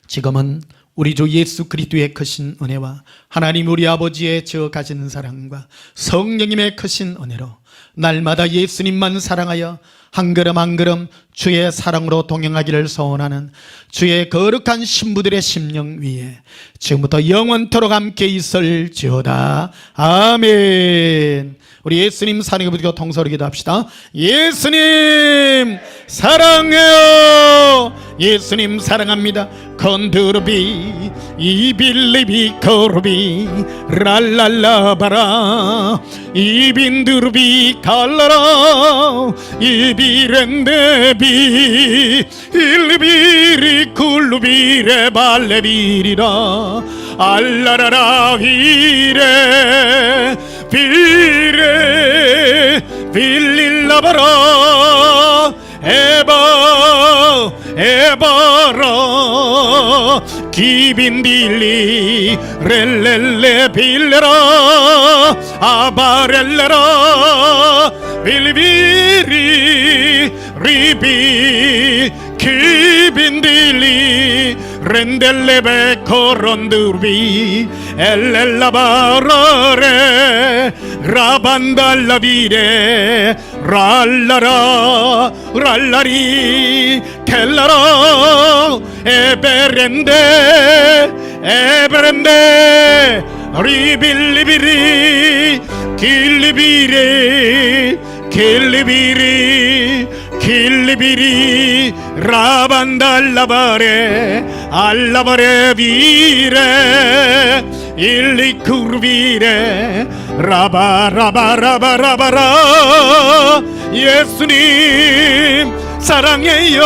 지금은 우리 주 예수 그리스도의 크신 은혜와 하나님 우리 아버지의 저 가지는 사랑과 성령님의 크신 은혜로 날마다 예수님만 사랑하여 한 걸음 한 걸음 주의 사랑으로 동행하기를 소원하는 주의 거룩한 신부들의 심령 위에 지금부터 영원토록 함께 있을지어다. 아멘. 우리 예수님 사랑해 부르고 동서로 기도합시다. 예수님 사랑해요. 예수님 사랑합니다. 건드르비 이빌리비 거르비 랄랄라바라 이빈드르비 갈라라 이비렌데비 일비리 굴루비레 발레비리라 알라라라 비레 비레 빌릴라바라 에바라 기빈딜리 렐렐레 빌레라 아바렐레라 빌비리 리비 기빈딜리 렌델레베 코론두비 엘렐라바라레 라반달라비레 랄라라 랄라리 텔라라 에베렌데 에베렌데 리빌리비리 길리비리 길리비리 길리비리 라반달라바레 알라바레 비레 일리쿠르비레 라바라바라바라바라 예수님 사랑해요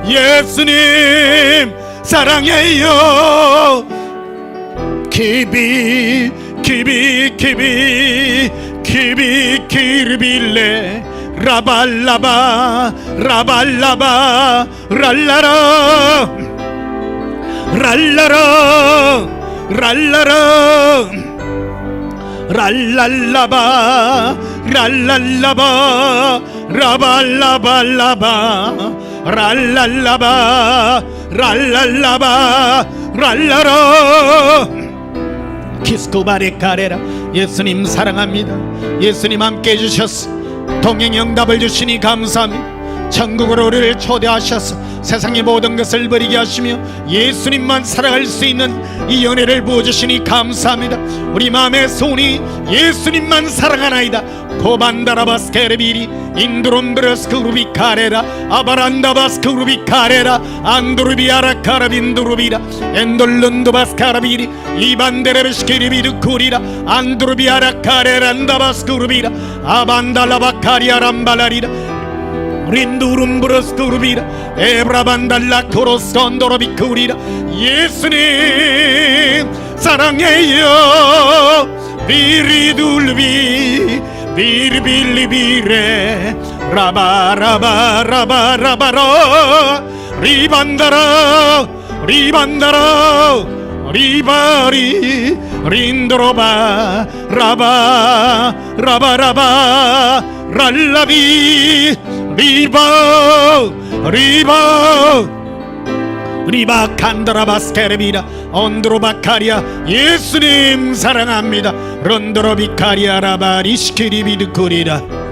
예수님 사랑해요 키비 키비 키비 키비 키르빌레 라발라바 라발라바 랄라라 랄라라 랄라라 랄랄라바 랄랄라바 라발라발라바 랄랄라바 랄랄라바 랄라라 키스코바레 카레라 예수님 사랑합니다. 예수님 함께 해주셨어. 동행 응답을 주시니 감사합니다. 천국으로 우리를 초대하셔서 세상의 모든 것을 버리게 하시며 예수님만 살아갈 수 있는 이 은혜를 부어주시니 감사합니다. 우리 마음의 소원이 예수님만 사랑하나이다. 코반다라바스케르비리 인드롬브라스크루비카레라 아바란다바스크루비카레라 안드루비아라카라빈드루비라 엔돌룬도바스카라비리 이반데레베스케리비르쿠리라 안드루비아라카레란다바스크루비라 아반달라바카리아람발라리라 린두룸브러스쿠르비라 에브라반달라코로스콘도로비쿠리라 예수님 사랑해요 비리둘비 비리빌리비레 라바라바라바라바라 리반다라 리반다라 리바리 린도로바 라바 라바라바 랄라비 리바 리바 리바 칸다라바스케르비라 온드로바카리아 예수님 사랑합니다. 론도로비카리아 라바리시키리비드쿠리라